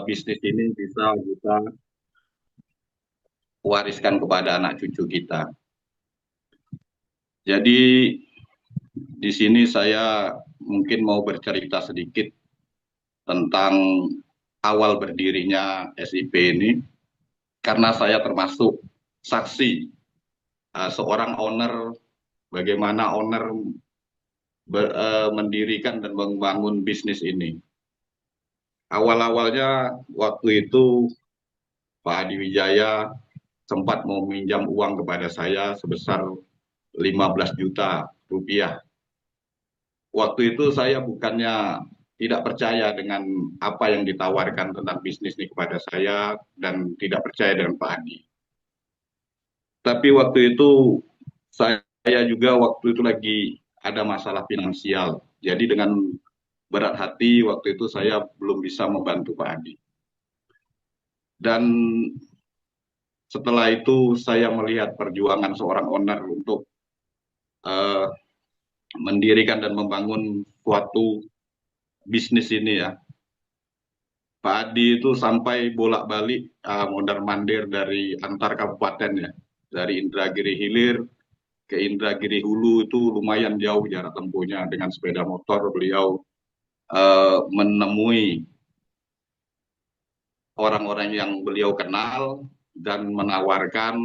bisnis ini bisa kita wariskan kepada anak cucu kita. Jadi di sini saya mungkin mau bercerita sedikit tentang awal berdirinya SIP ini, karena saya termasuk saksi seorang owner, bagaimana owner mendirikan dan membangun bisnis ini. Awal-awalnya waktu itu Pak Hadi Wijaya sempat meminjam uang kepada saya sebesar 15 juta rupiah. Waktu itu saya bukannya tidak percaya dengan apa yang ditawarkan tentang bisnis ini kepada saya dan tidak percaya dengan Pak Hadi. Tapi waktu itu saya juga waktu itu lagi ada masalah finansial. Jadi dengan berat hati waktu itu saya belum bisa membantu Pak Hadi. Dan setelah itu saya melihat perjuangan seorang owner untuk uh, mendirikan dan membangun suatu bisnis ini ya. Pak Adi itu sampai bolak-balik mondar-mandir dari antar kabupaten ya. Dari Indragiri Hilir ke Indragiri Hulu itu lumayan jauh jarak tempuhnya. Dengan sepeda motor beliau menemui orang-orang yang beliau kenal dan menawarkan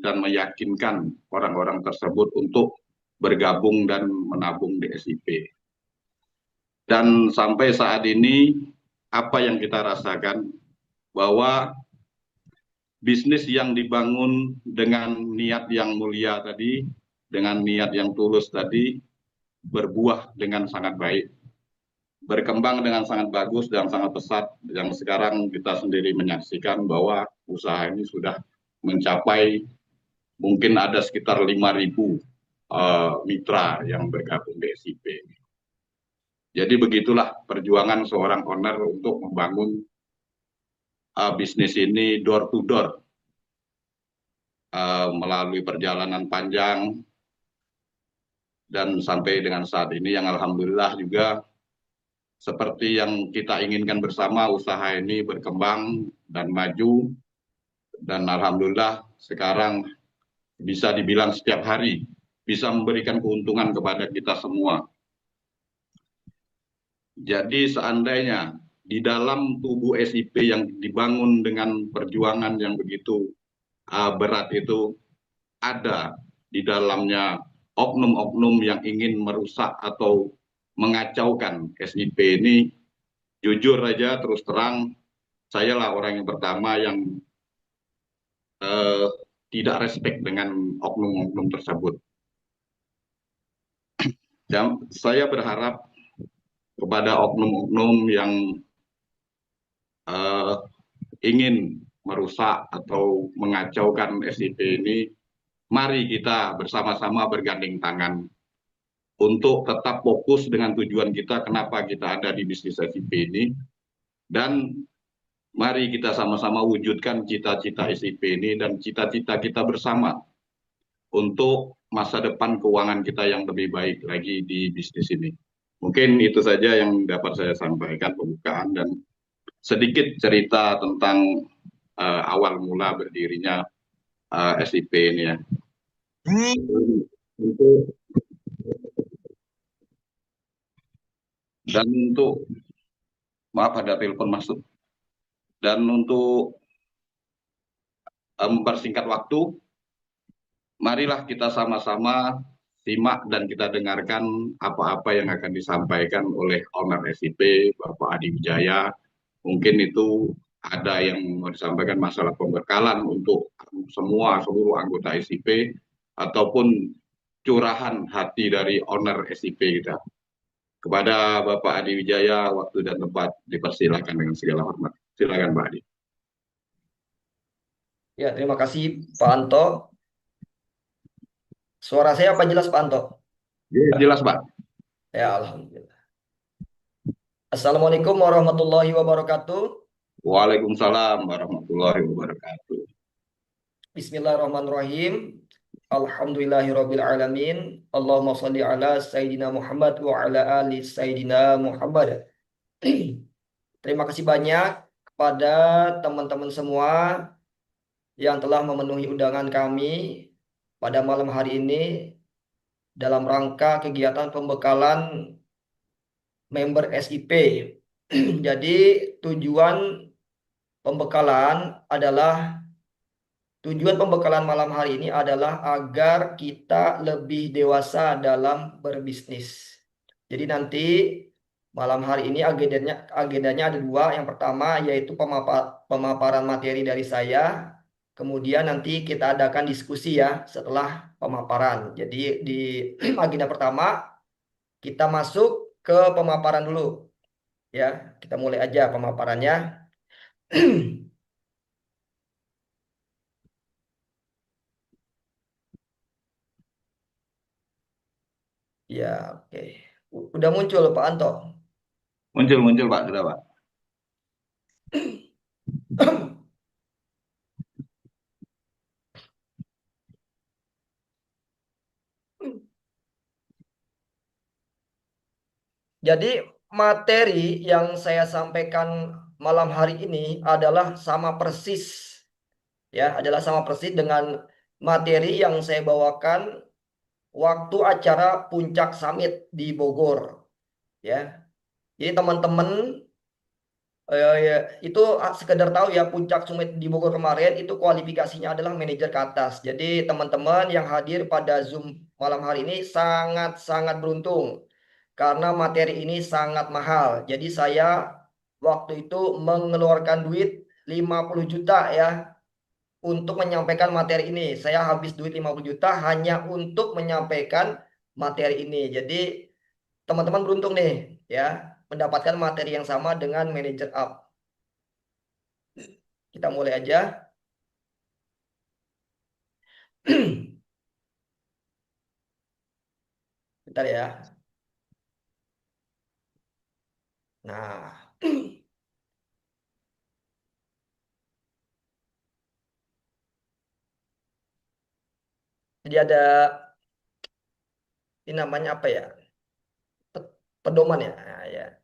dan meyakinkan orang-orang tersebut untuk bergabung dan menabung di SIP. Dan sampai saat ini apa yang kita rasakan bahwa bisnis yang dibangun dengan niat yang mulia tadi, dengan niat yang tulus tadi, berbuah dengan sangat baik, berkembang dengan sangat bagus dan sangat pesat. Yang sekarang kita sendiri menyaksikan bahwa usaha ini sudah mencapai mungkin ada sekitar 5.000 mitra yang bergabung di SIP. Jadi begitulah perjuangan seorang owner untuk membangun bisnis ini door to door, melalui perjalanan panjang dan sampai dengan saat ini yang alhamdulillah juga seperti yang kita inginkan bersama, usaha ini berkembang dan maju dan alhamdulillah sekarang bisa dibilang setiap hari bisa memberikan keuntungan kepada kita semua. Jadi seandainya di dalam tubuh SIP yang dibangun dengan perjuangan yang begitu berat itu ada di dalamnya oknum-oknum yang ingin merusak atau mengacaukan SIP ini, jujur aja terus terang, saya lah orang yang pertama yang eh, tidak respect dengan oknum-oknum tersebut. Dan saya berharap kepada oknum-oknum yang eh, ingin merusak atau mengacaukan SIP ini, mari kita bersama-sama bergandeng tangan untuk tetap fokus dengan tujuan kita, kenapa kita ada di bisnis SIP ini, dan mari kita sama-sama wujudkan cita-cita SIP ini dan cita-cita kita bersama untuk masa depan keuangan kita yang lebih baik lagi di bisnis ini. Mungkin itu saja yang dapat saya sampaikan pembukaan dan sedikit cerita tentang awal mula berdirinya SIP ini ya. Untuk dan untuk maaf ada telepon masuk dan untuk mempersingkat waktu, marilah kita sama-sama simak dan kita dengarkan apa-apa yang akan disampaikan oleh owner SIP, Bapak Adi Wijaya. Mungkin itu ada yang mau disampaikan masalah pembekalan untuk semua seluruh anggota SIP ataupun curahan hati dari owner SIP kita. Kepada Bapak Adi Wijaya, waktu dan tempat dipersilakan dengan segala hormat. Silakan Pak Adi. Ya, terima kasih Pak Anto. Suara saya apa jelas Pak Anto? Ya, jelas Pak. Ya, Alhamdulillah. Assalamualaikum warahmatullahi wabarakatuh. Waalaikumsalam warahmatullahi wabarakatuh. Bismillahirrahmanirrahim. Alhamdulillahirabbil alamin. Allahumma shalli ala Sayyidina Muhammad wa ala ali Sayyidina Muhammad. Terima kasih banyak kepada teman-teman semua yang telah memenuhi undangan kami pada malam hari ini dalam rangka kegiatan pembekalan member SIP. Jadi tujuan pembekalan adalah tujuan pembekalan malam hari ini adalah agar kita lebih dewasa dalam berbisnis. Jadi nanti malam hari ini agendanya ada dua. Yang pertama yaitu pemaparan materi dari saya. Kemudian nanti kita adakan diskusi ya setelah pemaparan. Jadi di agenda pertama kita masuk ke pemaparan dulu ya. Kita mulai aja pemaparannya. Ya, oke. Udah muncul Pak Anto. Muncul, muncul Pak, sudah Pak. Jadi materi yang saya sampaikan malam hari ini adalah sama persis ya, adalah sama persis dengan materi yang saya bawakan waktu acara Puncak Summit di Bogor ya. Jadi teman-teman ya, itu sekedar tahu ya Puncak Summit di Bogor kemarin itu kualifikasinya adalah manajer ke atas. Jadi teman-teman yang hadir pada Zoom malam hari ini sangat-sangat beruntung karena materi ini sangat mahal. Jadi saya waktu itu mengeluarkan duit 50 juta ya untuk menyampaikan materi ini. Saya habis duit 50 juta hanya untuk menyampaikan materi ini. Jadi teman-teman beruntung nih ya mendapatkan materi yang sama dengan manager up. Kita mulai aja. Bentar ya. Nah, jadi ada ini namanya apa ya? Pedoman ya. Nah, ya.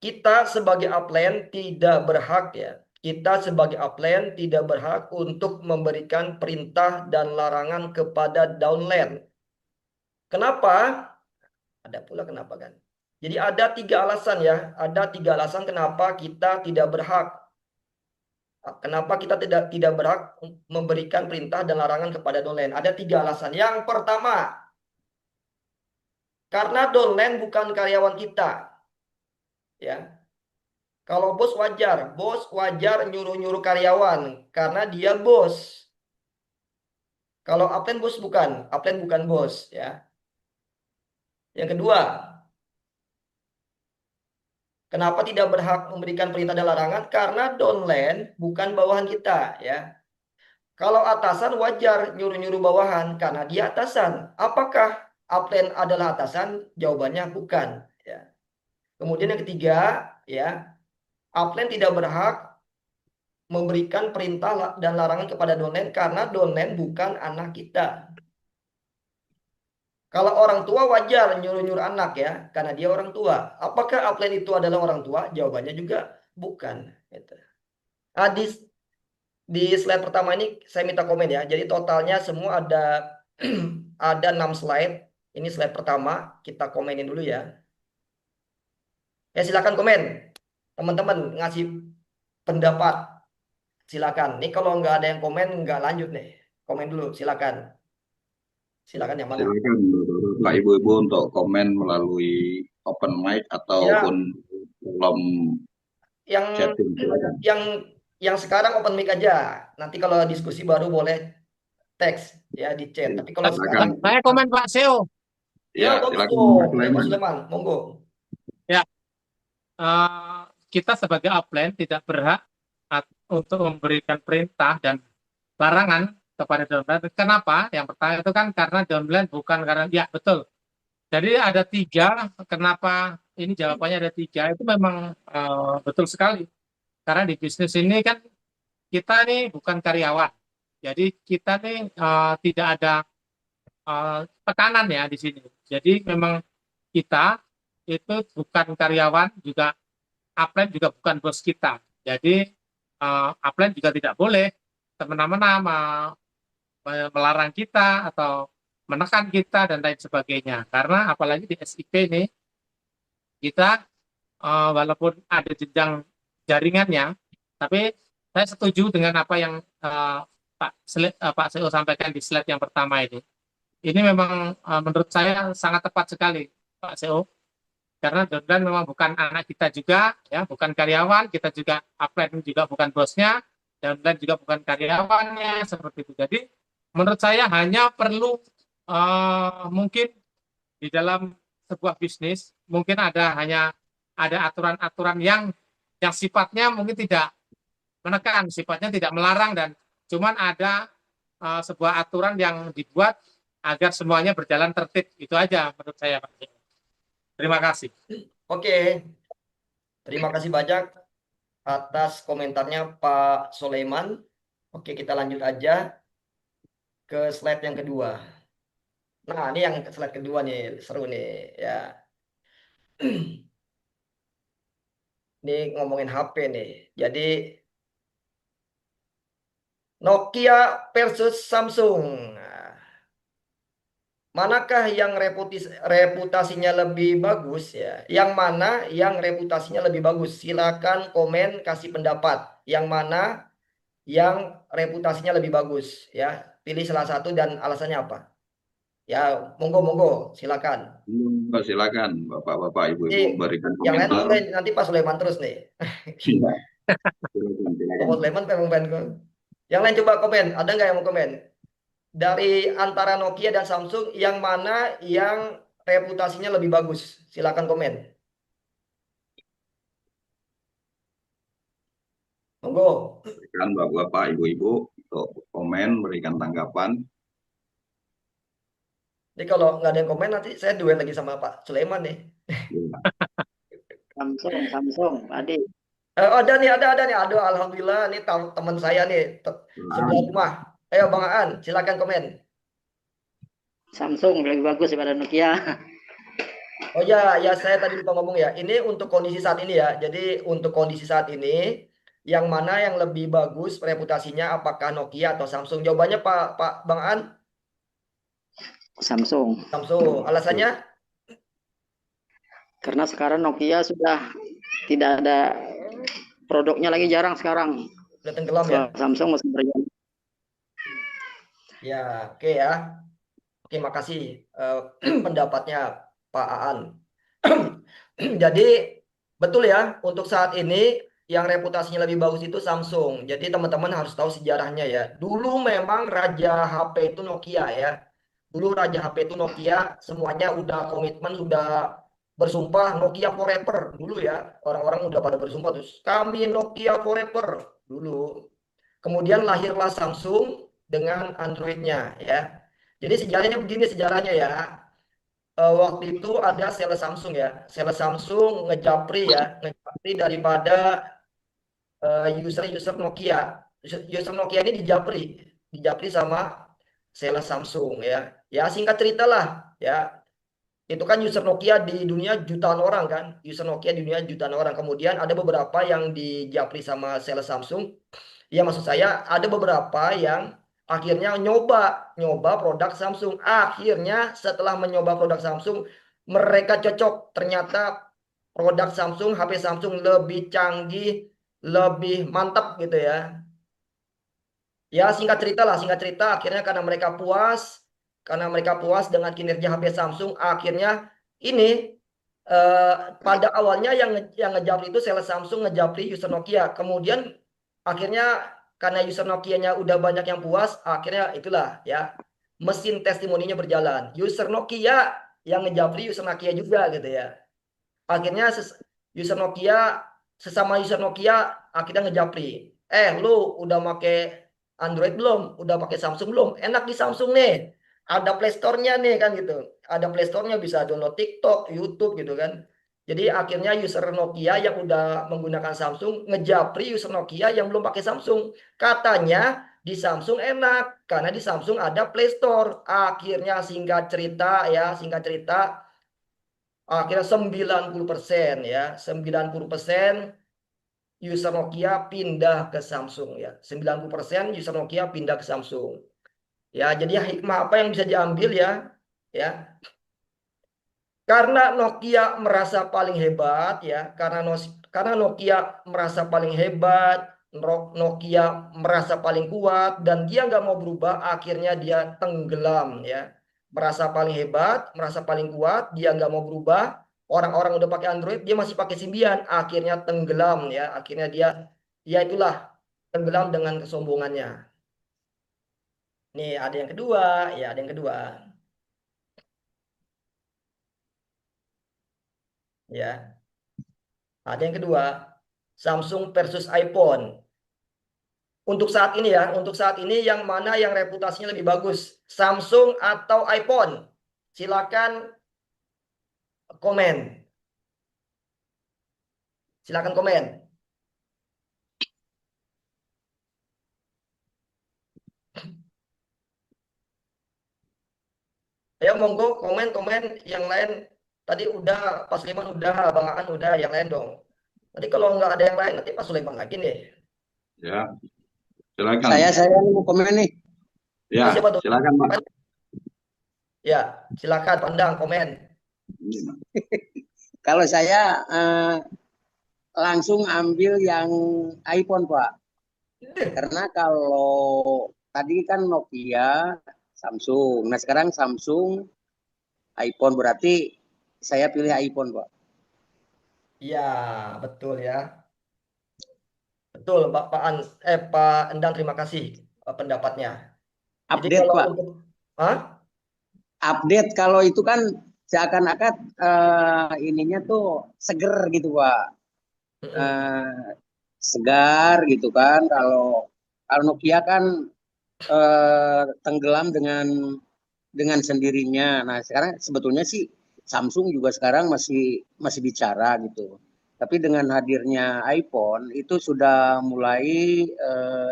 Kita sebagai upline tidak berhak ya. Kita sebagai upline tidak berhak untuk memberikan perintah dan larangan kepada downline. Kenapa? Ada pula kenapa kan? Jadi ada tiga alasan ya. Ada tiga alasan kenapa kita tidak berhak. Kenapa kita tidak berhak memberikan perintah dan larangan kepada downline? Ada tiga alasan. Yang pertama, karena downline bukan karyawan kita. Ya, kalau bos wajar nyuruh-nyuruh karyawan karena dia bos. Kalau upline bukan bos ya. Yang kedua, kenapa tidak berhak memberikan perintah dan larangan? Karena downline bukan bawahan kita ya. Kalau atasan wajar nyuruh-nyuruh bawahan karena dia atasan. Apakah upline adalah atasan? Jawabannya bukan ya. Kemudian yang ketiga ya, upline tidak berhak memberikan perintah dan larangan kepada downline karena downline bukan anak kita. Kalau orang tua wajar nyuruh-nyuruh anak ya, karena dia orang tua. Apakah upline itu adalah orang tua? Jawabannya juga bukan. Gitu. Nah, di slide pertama ini saya minta komen ya. Jadi totalnya semua ada ada 6 slide. Ini slide pertama, kita komenin dulu ya. Ya silakan komen. Teman-teman ngasih pendapat. Silakan. Ini kalau nggak ada yang komen nggak lanjut nih. Komen dulu, silakan. Silakan yang mana? Silakan Bapak Ibu-Ibu untuk komen melalui open mic ataupun Ya, kolom yang chatting. Silakan. yang yang sekarang open mic aja. Nanti kalau diskusi baru boleh teks ya di chat. Tapi kalau Silakan. sekarang Saya komen Pak Seo. ya Ya, bagus silakan dong. Pak Ya Pak Sulaiman. Sulaiman, monggo. Ya, kita sebagai upline tidak berhak untuk memberikan perintah dan larangan kepada downline. Kenapa? Yang pertama itu kan karena downline bukan karena ya betul. Jadi ada tiga. Kenapa? Ini jawabannya ada tiga. Itu memang betul sekali. Karena di bisnis ini kan kita nih bukan karyawan. Jadi kita nih tidak ada tekanan ya di sini. Jadi memang kita itu bukan karyawan juga upline juga bukan bos kita. Jadi upline juga tidak boleh semena-mena melarang kita atau menekan kita dan lain sebagainya. Karena apalagi di SIP ini kita walaupun ada jenjang jaringannya, tapi saya setuju dengan apa yang Pak CEO sampaikan di slide yang pertama ini. Ini memang menurut saya sangat tepat sekali, Pak CEO. Karena downline memang bukan anak kita juga, ya, bukan karyawan, kita juga upline juga bukan bosnya, downline juga bukan karyawannya, seperti itu. Jadi menurut saya hanya perlu mungkin di dalam sebuah bisnis mungkin hanya ada aturan-aturan yang sifatnya mungkin tidak menekan, sifatnya tidak melarang, dan cuman ada sebuah aturan yang dibuat agar semuanya berjalan tertib. Itu aja menurut saya, Pak. Terima kasih. Oke, terima kasih banyak atas komentarnya Pak Soleiman. Oke, kita lanjut aja ke slide yang kedua. Nah, ini yang slide kedua nih, seru nih ya. Ini ngomongin HP nih. Jadi Nokia versus Samsung. Nah, manakah yang reputasinya lebih bagus ya? Yang mana yang reputasinya lebih bagus? Silakan komen, kasih pendapat. Yang mana yang reputasinya lebih bagus ya? Pilih salah satu dan alasannya apa? Ya, monggo, silakan. Silakan Bapak-bapak, Ibu-ibu Nih, berikan yang lain komentar. boleh nanti Pak Sulaiman terus nih. Iya, silakan. Pak Sulaiman pengen. Yang lain coba komen. Ada nggak yang mau komen? Dari antara Nokia dan Samsung, yang mana yang reputasinya lebih bagus? Silakan komen. Monggo. Silakan Bapak-bapak, Ibu-ibu untuk komen, berikan tanggapan. Jadi kalau nggak ada yang komen nanti saya duet lagi sama Pak Sulaiman nih. Iya. Samsung, Adik. Ada nih. Aduh, alhamdulillah nih teman saya nih sebelah rumah. Ayo Bang Aan, silakan komen. Samsung lebih bagus daripada Nokia. Oh ya, saya tadi lupa ngomong ya. Ini untuk kondisi saat ini ya. Jadi untuk kondisi saat ini, yang mana yang lebih bagus reputasinya, apakah Nokia atau Samsung? Jawabannya Pak Bang Aan, Samsung. Samsung. Alasannya? Karena sekarang Nokia sudah tidak ada produknya lagi, jarang sekarang. Udah tenggelam ya? Samsung masih berjalan. Ya, oke ya. Oke, makasih pendapatnya Pak Aan. Jadi betul ya, untuk saat ini yang reputasinya lebih bagus itu Samsung. Jadi teman-teman harus tahu sejarahnya ya. Dulu memang raja HP itu Nokia ya. Dulu raja HP itu Nokia, semuanya udah komitmen, udah bersumpah Nokia forever dulu ya. Orang-orang udah pada bersumpah terus kami Nokia forever dulu. Kemudian lahirlah Samsung dengan Androidnya ya. Jadi sejarahnya begini sejarahnya ya. Waktu itu ada sales Samsung ya. Sales Samsung ngejapri daripada user Nokia. User Nokia ini dijapri sama sales Samsung ya. Ya singkat cerita lah ya. Itu kan user Nokia di dunia jutaan orang kan. User Nokia di dunia jutaan orang. Kemudian ada beberapa yang dijapri sama sales Samsung. Ya maksud saya ada beberapa yang akhirnya nyoba produk Samsung. Akhirnya setelah menyoba produk Samsung, mereka cocok. Ternyata produk Samsung, HP Samsung lebih canggih, lebih mantap gitu ya. Ya singkat cerita akhirnya karena mereka puas dengan kinerja HP Samsung, akhirnya ini pada awalnya yang ngejapri itu sales Samsung ngejapri user Nokia. Kemudian akhirnya karena user Nokia-nya udah banyak yang puas, akhirnya itulah ya mesin testimoninya berjalan. User Nokia yang ngejapri user Nokia juga gitu ya. Akhirnya user Nokia sesama user Nokia akhirnya ngejapri. Lu udah pakai Android belum? Udah pakai Samsung belum? Enak di Samsung nih. Ada Play Store-nya nih kan gitu. Ada Play Store-nya bisa download TikTok, YouTube gitu kan. Jadi akhirnya user Nokia yang udah menggunakan Samsung ngejapri user Nokia yang belum pakai Samsung. Katanya di Samsung enak karena di Samsung ada Play Store. Akhirnya singkat cerita Akhirnya 90% ya, 90% user Nokia pindah ke Samsung ya. 90% user Nokia pindah ke Samsung. Ya, jadi hikmah apa yang bisa diambil ya? Ya, karena Nokia merasa paling hebat ya, karena Nokia merasa paling hebat, Nokia merasa paling kuat dan dia nggak mau berubah, akhirnya dia tenggelam ya. Merasa paling hebat, merasa paling kuat, dia nggak mau berubah. Orang-orang udah pakai Android, dia masih pakai Symbian, akhirnya tenggelam ya. Akhirnya dia itulah tenggelam dengan kesombongannya. Nih ada yang kedua, ya ada yang kedua. Ya, ada yang kedua. Samsung versus iPhone. Untuk saat ini ya, untuk saat ini yang mana yang reputasinya lebih bagus? Samsung atau iPhone? Silakan komen. Silakan komen. Ayo monggo komen-komen yang lain. Tadi udah Pak Sulaiman udah, Bang Aan udah, yang lain dong. Nanti kalau nggak ada yang lain nanti Pak Sulaiman lagi nih. Ya, silakan. Saya mau komen nih. Ya, Siapa tuh? silakan Pak. Ya, silakan pandang komen. Kalau saya langsung ambil yang iPhone, Pak. Karena kalau tadi kan Nokia, Samsung. Nah, sekarang Samsung, iPhone, berarti saya pilih iPhone, Pak. Iya, betul ya. Betul, Pak Endang, terima kasih pendapatnya. Jadi Update, kalau Pak. untuk, Hah? Update kalau itu kan seakan-akan ininya tuh seger gitu, Pak. Segar gitu kan. Kalau Nokia kan tenggelam dengan sendirinya. Nah, sekarang sebetulnya sih Samsung juga sekarang masih bicara gitu. Tapi dengan hadirnya iPhone itu sudah mulai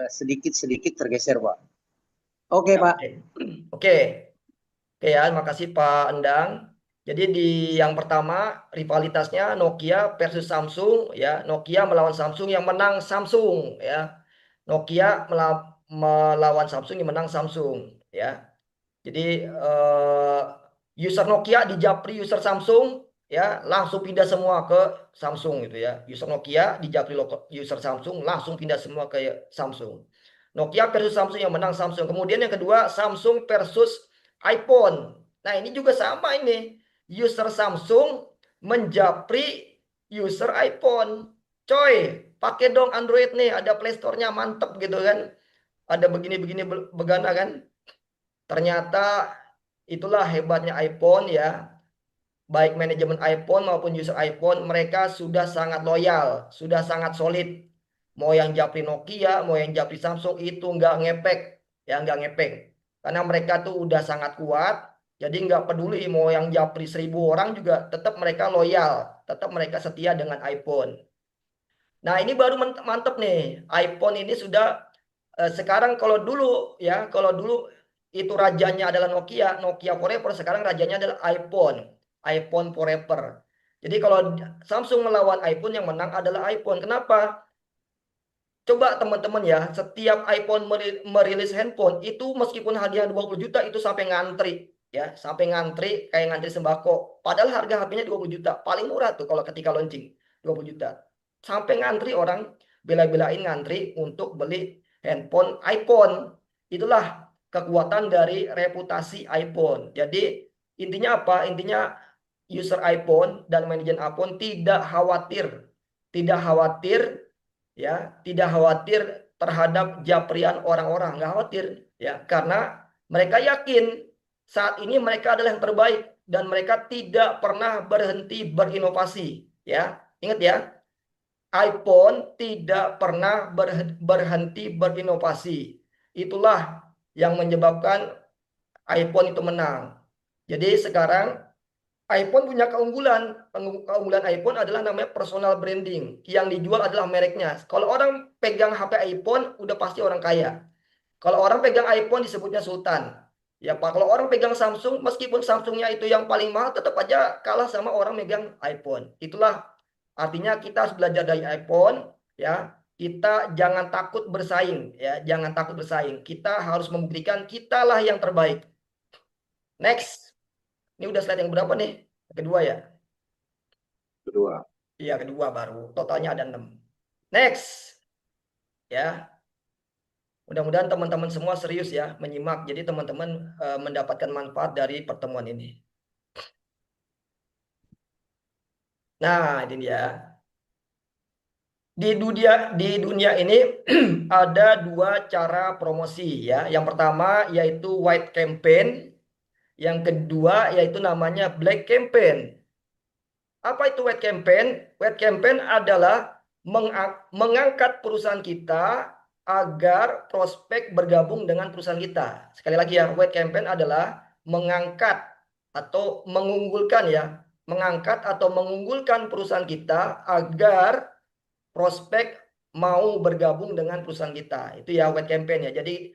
sedikit-sedikit tergeser, Pak. Oke, Ya, Pak. Oke. Oke ya, terima kasih Pak Endang. Jadi di yang pertama rivalitasnya Nokia versus Samsung ya. Nokia melawan Samsung, yang menang Samsung ya. Nokia melawan Samsung, yang menang Samsung ya. Jadi user Nokia dijapri user Samsung ya, langsung pindah semua ke Samsung gitu ya. User Nokia dijapri user Samsung, langsung pindah semua ke Samsung. Nokia versus Samsung, yang menang Samsung. Kemudian yang kedua Samsung versus iPhone. Nah, ini juga sama ini. User Samsung menjapri user iPhone. Coy, pakai dong Android nih, ada Play Store-nya mantep gitu kan. Ada begini-begini begana kan. Ternyata itulah hebatnya iPhone ya. Baik manajemen iPhone maupun user iPhone, mereka sudah sangat loyal, sudah sangat solid. Mau yang japri Nokia, mau yang japri Samsung, itu nggak ngepek, ya nggak ngepek. Karena mereka tuh udah sangat kuat, jadi nggak peduli mau yang japri 1000 orang juga tetap mereka loyal, tetap mereka setia dengan iPhone. Nah, ini baru mantep nih. iPhone ini sudah sekarang, kalau dulu itu rajanya adalah Nokia, Nokia forever, sekarang rajanya adalah iPhone, iPhone forever. Jadi kalau Samsung melawan iPhone, yang menang adalah iPhone. Kenapa? Coba teman-teman ya, setiap iPhone merilis handphone itu meskipun hadiah 20 juta itu sampai ngantri ya, sampai ngantri kayak ngantri sembako. Padahal harga HP-nya 20 juta, paling murah tuh kalau ketika launching 20 juta. Sampai ngantri orang, bela-belain ngantri untuk beli handphone iPhone. Itulah kekuatan dari reputasi iPhone. Jadi intinya apa? Intinya user iPhone dan manajemen iPhone tidak khawatir ya, tidak khawatir terhadap japrian orang-orang, nggak khawatir ya, karena mereka yakin saat ini mereka adalah yang terbaik dan mereka tidak pernah berhenti berinovasi ya. Ingat ya, iPhone tidak pernah berhenti berinovasi. Itulah yang menyebabkan iPhone itu menang. Jadi sekarang iPhone punya keunggulan. Keunggulan iPhone adalah namanya personal branding. Yang dijual adalah mereknya. Kalau orang pegang HP iPhone, udah pasti orang kaya. Kalau orang pegang iPhone disebutnya sultan. Ya Pak, kalau orang pegang Samsung, meskipun Samsungnya itu yang paling mahal, tetap aja kalah sama orang megang iPhone. Itulah artinya kita harus belajar dari iPhone, ya. Kita jangan takut bersaing, ya. Jangan takut bersaing. Kita harus membuktikan kitalah yang terbaik. Next. Ini udah slide yang berapa nih? Kedua ya? Kedua. Iya, kedua baru. Totalnya ada 6. Next. Ya. Mudah-mudahan teman-teman semua serius ya menyimak. Jadi teman-teman mendapatkan manfaat dari pertemuan ini. Nah, ini dia. Di dunia ini ada 2 cara promosi ya. Yang pertama yaitu white campaign, yang kedua yaitu namanya black campaign. Apa itu white campaign? White campaign adalah mengangkat perusahaan kita agar prospek bergabung dengan perusahaan kita. Sekali lagi ya, white campaign adalah mengangkat atau mengunggulkan ya, mengangkat atau mengunggulkan perusahaan kita agar prospek mau bergabung dengan perusahaan kita. Itu ya white campaign ya. Jadi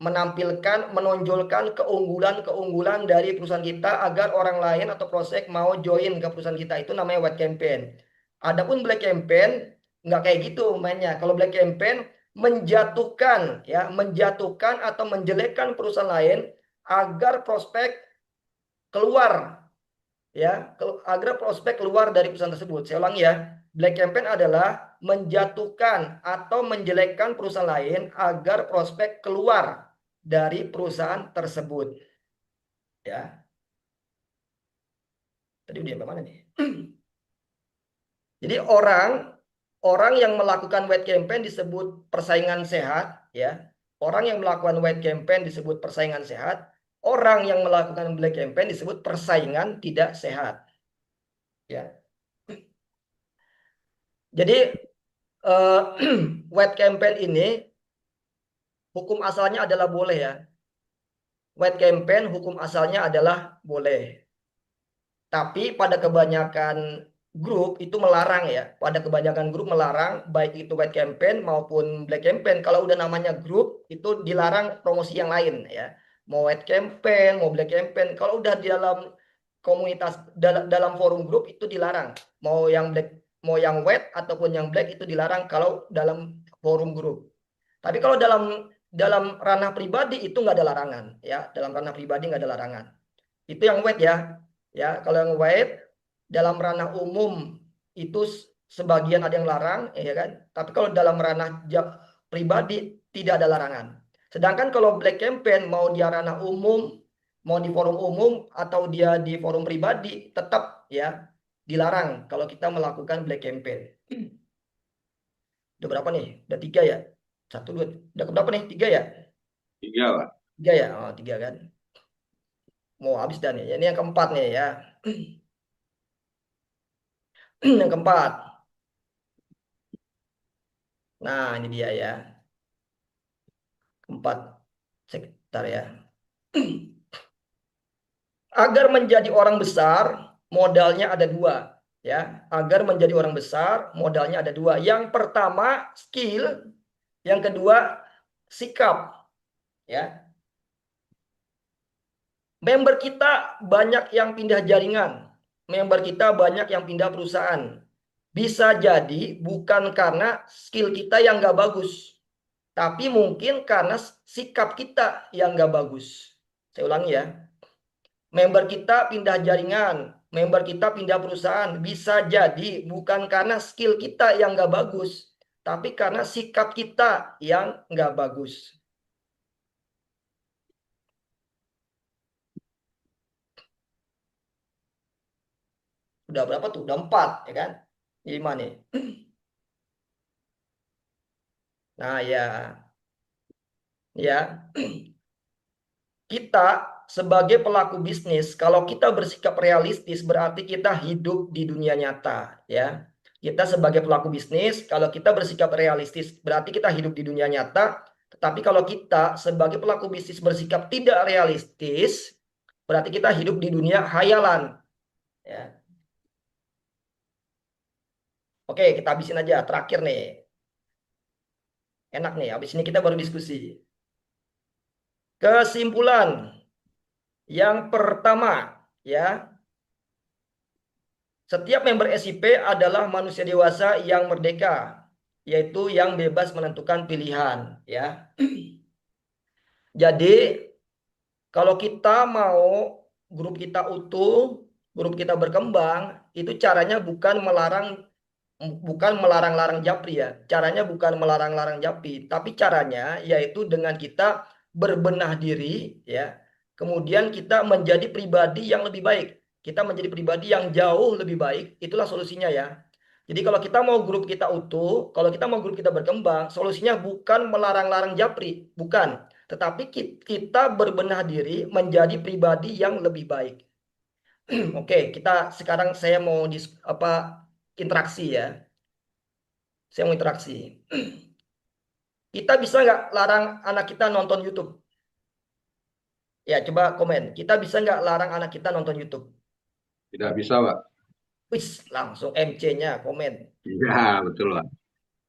menampilkan, menonjolkan keunggulan-keunggulan dari perusahaan kita agar orang lain atau prospek mau join ke perusahaan kita. Itu namanya white campaign. Adapun black campaign nggak kayak gitu mainnya. Kalau black campaign menjatuhkan ya, menjatuhkan atau menjelekkan perusahaan lain agar prospek keluar ya, agar prospek keluar dari perusahaan tersebut. Saya ulangi ya. Black campaign adalah menjatuhkan atau menjelekkan perusahaan lain agar prospek keluar dari perusahaan tersebut. Ya. Tadi udah sampai mana nih? Jadi orang yang melakukan white campaign disebut persaingan sehat, ya. Orang yang melakukan white campaign disebut persaingan sehat. Orang yang melakukan black campaign disebut persaingan tidak sehat. Ya. Jadi white campaign ini hukum asalnya adalah boleh ya. White campaign hukum asalnya adalah boleh. Tapi pada kebanyakan grup itu melarang ya. Pada kebanyakan grup melarang baik itu white campaign maupun black campaign. Kalau udah namanya grup itu dilarang promosi yang lain ya. Mau white campaign, mau black campaign. Kalau udah di dalam komunitas dalam forum grup itu dilarang. Mau yang white ataupun yang black itu dilarang kalau dalam forum grup. Tapi kalau dalam ranah pribadi itu nggak ada larangan ya. Dalam ranah pribadi nggak ada larangan. Itu yang white ya. Ya, kalau yang white dalam ranah umum itu sebagian ada yang larang, ya kan? Tapi kalau dalam ranah pribadi tidak ada larangan. Sedangkan kalau black campaign mau dia ranah umum, mau di forum umum atau dia di forum pribadi, tetap ya dilarang kalau kita melakukan black campaign. Udah berapa nih? Udah 3 ya? 1, 2, udah berapa nih? 3 ya? 3 lah. 3 ya? Oh, 3 kan? Mau habis dan ya. Ini yang keempat nih ya. Yang keempat. Nah, ini dia ya. Keempat. Sekitar ya. Agar menjadi orang besar, modalnya ada 2. Ya, agar menjadi orang besar, modalnya ada 2. Yang pertama, skill. Yang kedua, sikap. Ya. Member kita banyak yang pindah jaringan. Member kita banyak yang pindah perusahaan. Bisa jadi bukan karena skill kita yang nggak bagus. Tapi mungkin karena sikap kita yang nggak bagus. Saya ulangi ya. Member kita pindah jaringan. Member kita pindah perusahaan. Bisa jadi bukan karena skill kita yang nggak bagus. Tapi karena sikap kita yang nggak bagus. Udah berapa tuh? Udah 4 ya kan? 5 nih. Nah ya. Ya. Kita sebagai pelaku bisnis, kalau kita bersikap realistis berarti kita hidup di dunia nyata ya. Kita sebagai pelaku bisnis, kalau kita bersikap realistis berarti kita hidup di dunia nyata. Tetapi kalau kita sebagai pelaku bisnis bersikap tidak realistis, berarti kita hidup di dunia hayalan ya. Oke, kita habisin aja terakhir nih. Enak nih, habis ini kita baru diskusi. Kesimpulan, Yang pertama, ya, setiap member SIP adalah manusia dewasa yang merdeka, yaitu yang bebas menentukan pilihan, ya. Jadi, kalau kita mau grup kita utuh, grup kita berkembang, itu caranya bukan melarang-larang Japri ya. Caranya bukan melarang-larang Japri, tapi caranya yaitu dengan kita berbenah diri ya. Kemudian kita menjadi pribadi yang lebih baik. Kita menjadi pribadi yang jauh lebih baik, itulah solusinya ya. Jadi kalau kita mau grup kita utuh, kalau kita mau grup kita berkembang, solusinya bukan melarang-larang Japri, bukan. Tetapi kita berbenah diri menjadi pribadi yang lebih baik. Oke, sekarang saya mau interaksi ya. Saya mau interaksi. Kita bisa nggak larang anak kita nonton YouTube? Ya, coba komen. Kita bisa nggak larang anak kita nonton YouTube? Tidak bisa, Pak. Wis, langsung MC-nya komen. Iya, betul, Pak.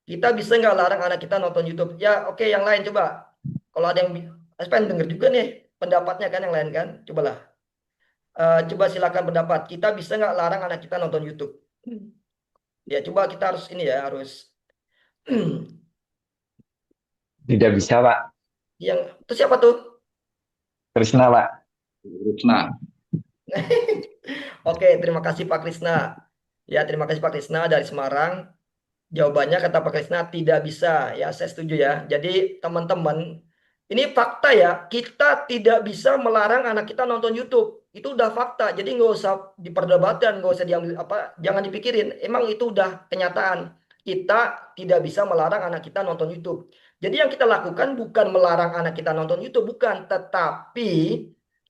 Kita bisa nggak larang anak kita nonton YouTube? Ya, oke, yang lain coba. Kalau ada yang pengen denger juga nih pendapatnya kan yang lain kan? Cobalah. Coba silakan pendapat. Kita bisa nggak larang anak kita nonton YouTube? Ya, coba kita harus ini ya, harus Tidak bisa, Pak. yang itu siapa tuh? Krisna, Pak. Krishna. Oke, terima kasih Pak Krisna. Ya, terima kasih Pak Krisna dari Semarang. Jawabannya kata Pak Krisna tidak bisa. Ya, saya setuju ya. Jadi teman-teman, ini fakta ya. Kita tidak bisa melarang anak kita nonton YouTube. Itu udah fakta. Jadi nggak usah diperdebatkan, nggak usah diambil jangan dipikirin. Emang itu udah kenyataan. Kita tidak bisa melarang anak kita nonton YouTube. Jadi yang kita lakukan bukan melarang anak kita nonton YouTube, bukan. Tetapi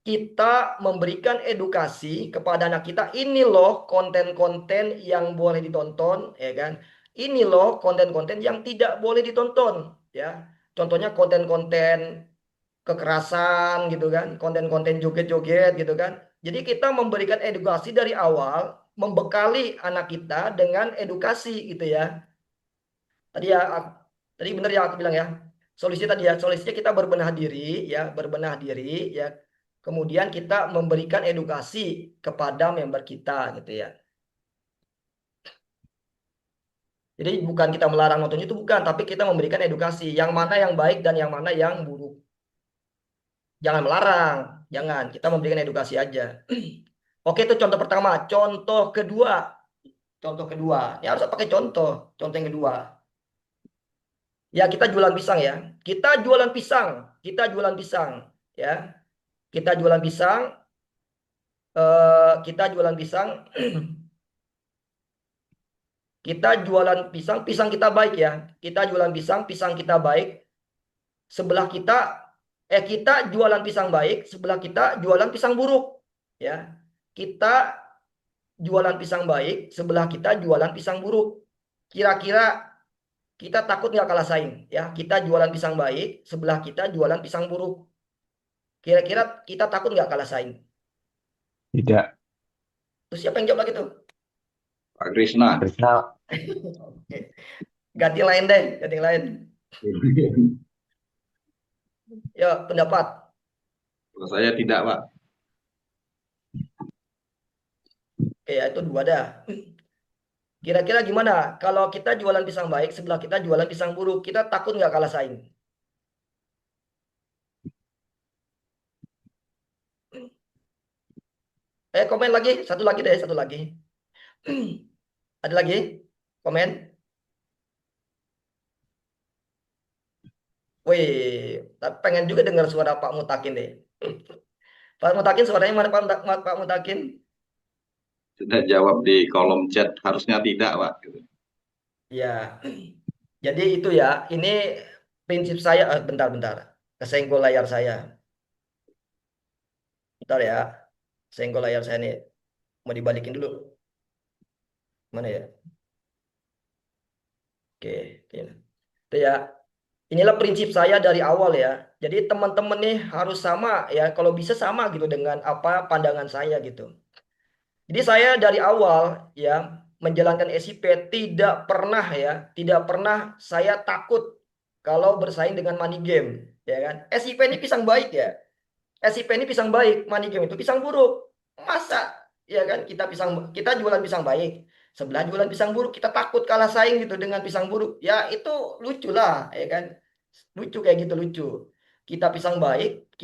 kita memberikan edukasi kepada anak kita. Ini loh konten-konten yang boleh ditonton, ya kan? Ini loh konten-konten yang tidak boleh ditonton, ya. Contohnya konten-konten kekerasan gitu kan, konten-konten joget-joget gitu kan. Jadi kita memberikan edukasi dari awal, membekali anak kita dengan edukasi gitu ya. Tadi benar ya aku bilang ya. Solusinya kita berbenah diri ya, berbenah diri ya. Kemudian kita memberikan edukasi kepada member kita gitu ya. Jadi bukan kita melarang nonton itu bukan, tapi kita memberikan edukasi yang mana yang baik dan yang mana yang buruk. Jangan melarang, jangan. Kita memberikan edukasi aja. Oke, itu contoh pertama. Contoh kedua. Ya harus pakai contoh. Contoh yang kedua. Ya, kita jualan pisang ya. Kita jualan pisang. Kita jualan pisang. Ya. Kita jualan pisang. Kita jualan pisang. Kita jualan pisang. Pisang kita baik ya. Kita jualan pisang. Pisang kita baik. Kita jualan pisang baik. Sebelah kita jualan pisang buruk. Ya. Kita jualan pisang baik. Sebelah kita jualan pisang buruk. Kira-kira kita takut nggak kalah saing? Ya, kita jualan pisang baik, sebelah kita jualan pisang buruk. Kira-kira kita takut nggak kalah saing? Tidak. Terus siapa yang jawab lagi tuh? Pak Krishna. Krisna. Oke. Ganti lain deh, ganti lain. Ya, pendapat. Kalau saya tidak, Pak. Oke, ya itu dua dah. Kira-kira gimana? Kalau kita jualan pisang baik, sebelah kita jualan pisang buruk, kita takut nggak kalah saing? Komen lagi, satu lagi deh, satu lagi. Ada lagi? Komen? Wih, pengen juga dengar suara Pak Mutakin deh. Pak Mutakin, suaranya mana Pak Mutakin? Sudah jawab di kolom chat, harusnya tidak, Pak. Ya, jadi itu ya. Ini prinsip saya. Bentar. Kesenggol layar saya. Bentar ya. Senggol layar saya nih. Mau dibalikin dulu. Mana ya? Oke, itu ya. Inilah prinsip saya dari awal ya. Jadi teman-teman nih harus sama ya. Kalau bisa sama gitu dengan apa pandangan saya gitu. Jadi saya dari awal ya menjalankan SIP tidak pernah saya takut kalau bersaing dengan money game, ya kan? SIP ini pisang baik ya. SIP ini pisang baik, money game itu pisang buruk. Masa ya kan kita jualan pisang baik, sebelah jualan pisang buruk, kita takut kalah saing gitu dengan pisang buruk. Ya itu lucu lah ya kan. Lucu kayak gitu lucu. Kita pisang baik,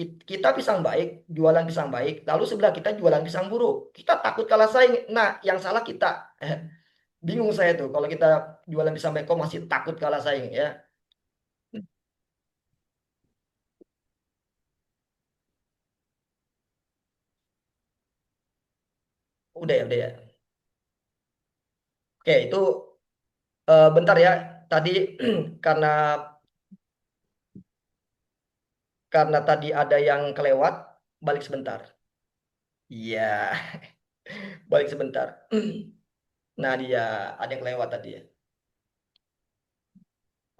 jualan pisang baik, lalu sebelah kita jualan pisang buruk. Kita takut kalah saing. Nah, yang salah kita. Bingung saya tuh kalau kita jualan pisang baik kok masih takut kalah saing ya. Udah ya. Oke, itu bentar ya. Tadi karena tadi ada yang kelewat, balik sebentar. Iya, balik sebentar. Nah, dia ada yang kelewat tadi ya.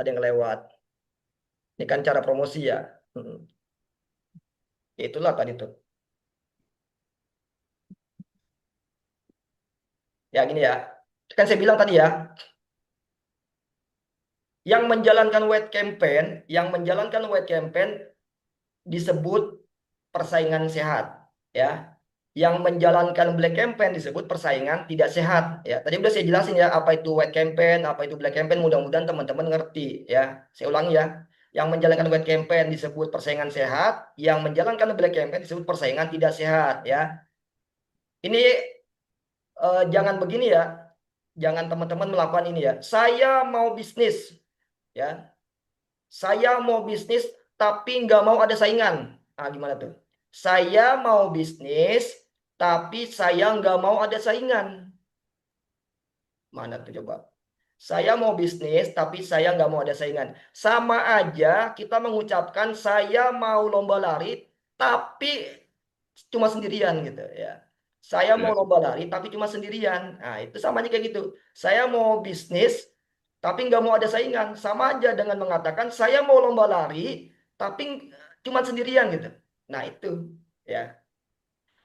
Ada yang kelewat. Ini kan cara promosi ya. Ya, itulah tadi tuh. Ya gini ya. Kan saya bilang tadi ya, yang menjalankan white campaign disebut persaingan sehat ya. Yang menjalankan black campaign disebut persaingan tidak sehat ya. Tadi udah saya jelasin ya apa itu white campaign, apa itu black campaign, mudah-mudahan teman-teman ngerti ya. Saya ulangi ya. Yang menjalankan white campaign disebut persaingan sehat, yang menjalankan black campaign disebut persaingan tidak sehat ya. Ini jangan begini ya. Jangan teman-teman melakukan ini ya. Saya mau bisnis ya. Saya mau bisnis tapi nggak mau ada saingan. Ah, gimana tuh? Saya mau bisnis tapi saya nggak mau ada saingan. Mana tuh coba? Saya mau bisnis tapi saya nggak mau ada saingan. Sama aja kita mengucapkan saya mau lomba lari tapi cuma sendirian gitu ya. Saya mau lomba lari tapi cuma sendirian. Nah, itu sama aja kayak gitu. Saya mau bisnis tapi nggak mau ada saingan. Sama aja dengan mengatakan saya mau lomba lari tapi cuma sendirian gitu. Nah, itu ya.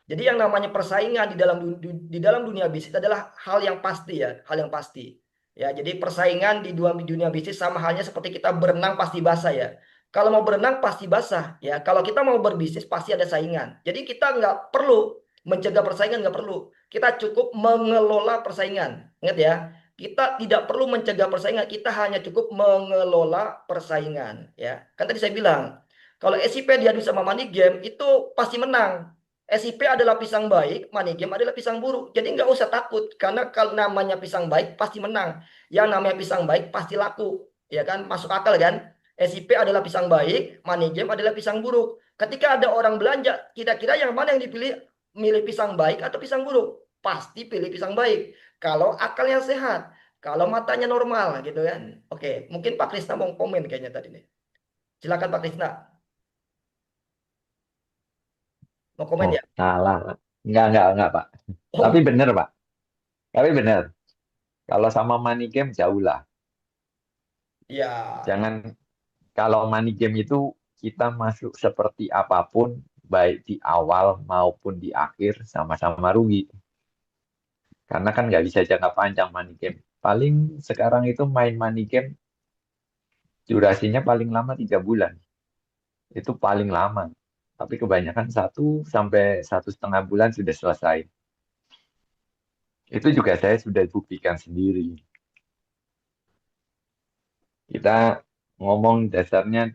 Jadi yang namanya persaingan di dalam dunia bisnis adalah hal yang pasti ya, hal yang pasti. Ya, jadi persaingan di dunia bisnis sama halnya seperti kita berenang pasti basah ya. Kalau mau berenang pasti basah ya. Kalau kita mau berbisnis pasti ada saingan. Jadi kita nggak perlu mencegah persaingan, nggak perlu. Kita cukup mengelola persaingan. Ingat ya, kita tidak perlu mencegah persaingan. Kita hanya cukup mengelola persaingan ya. Kan tadi saya bilang, kalau SIP diadu sama money game itu pasti menang. SIP adalah pisang baik, money game adalah pisang buruk. Jadi nggak usah takut, karena kalau namanya pisang baik pasti menang. Yang namanya pisang baik pasti laku, ya kan? Masuk akal kan? SIP adalah pisang baik, money game adalah pisang buruk. Ketika ada orang belanja, kira-kira yang mana yang dipilih? Milih pisang baik atau pisang buruk? Pasti pilih pisang baik. Kalau akalnya sehat, kalau matanya normal, gitu kan? Oke, mungkin Pak Krisna mau komen kayaknya tadi nih. Silakan Pak Krisna. Mau komen Oh, ya? salah. Enggak, Pak. Tapi Oh, benar, Pak. Tapi benar. Kalau sama money game jauh lah. ya. Jangan kalau money game itu kita masuk seperti apapun, baik di awal maupun di akhir sama-sama rugi. Karena kan nggak bisa jangka panjang money game. Paling sekarang itu main money game durasinya paling lama 3 bulan. Itu paling lama. Tapi kebanyakan 1 sampai 1,5 bulan sudah selesai. Itu juga saya sudah buktikan sendiri. Kita ngomong dasarnya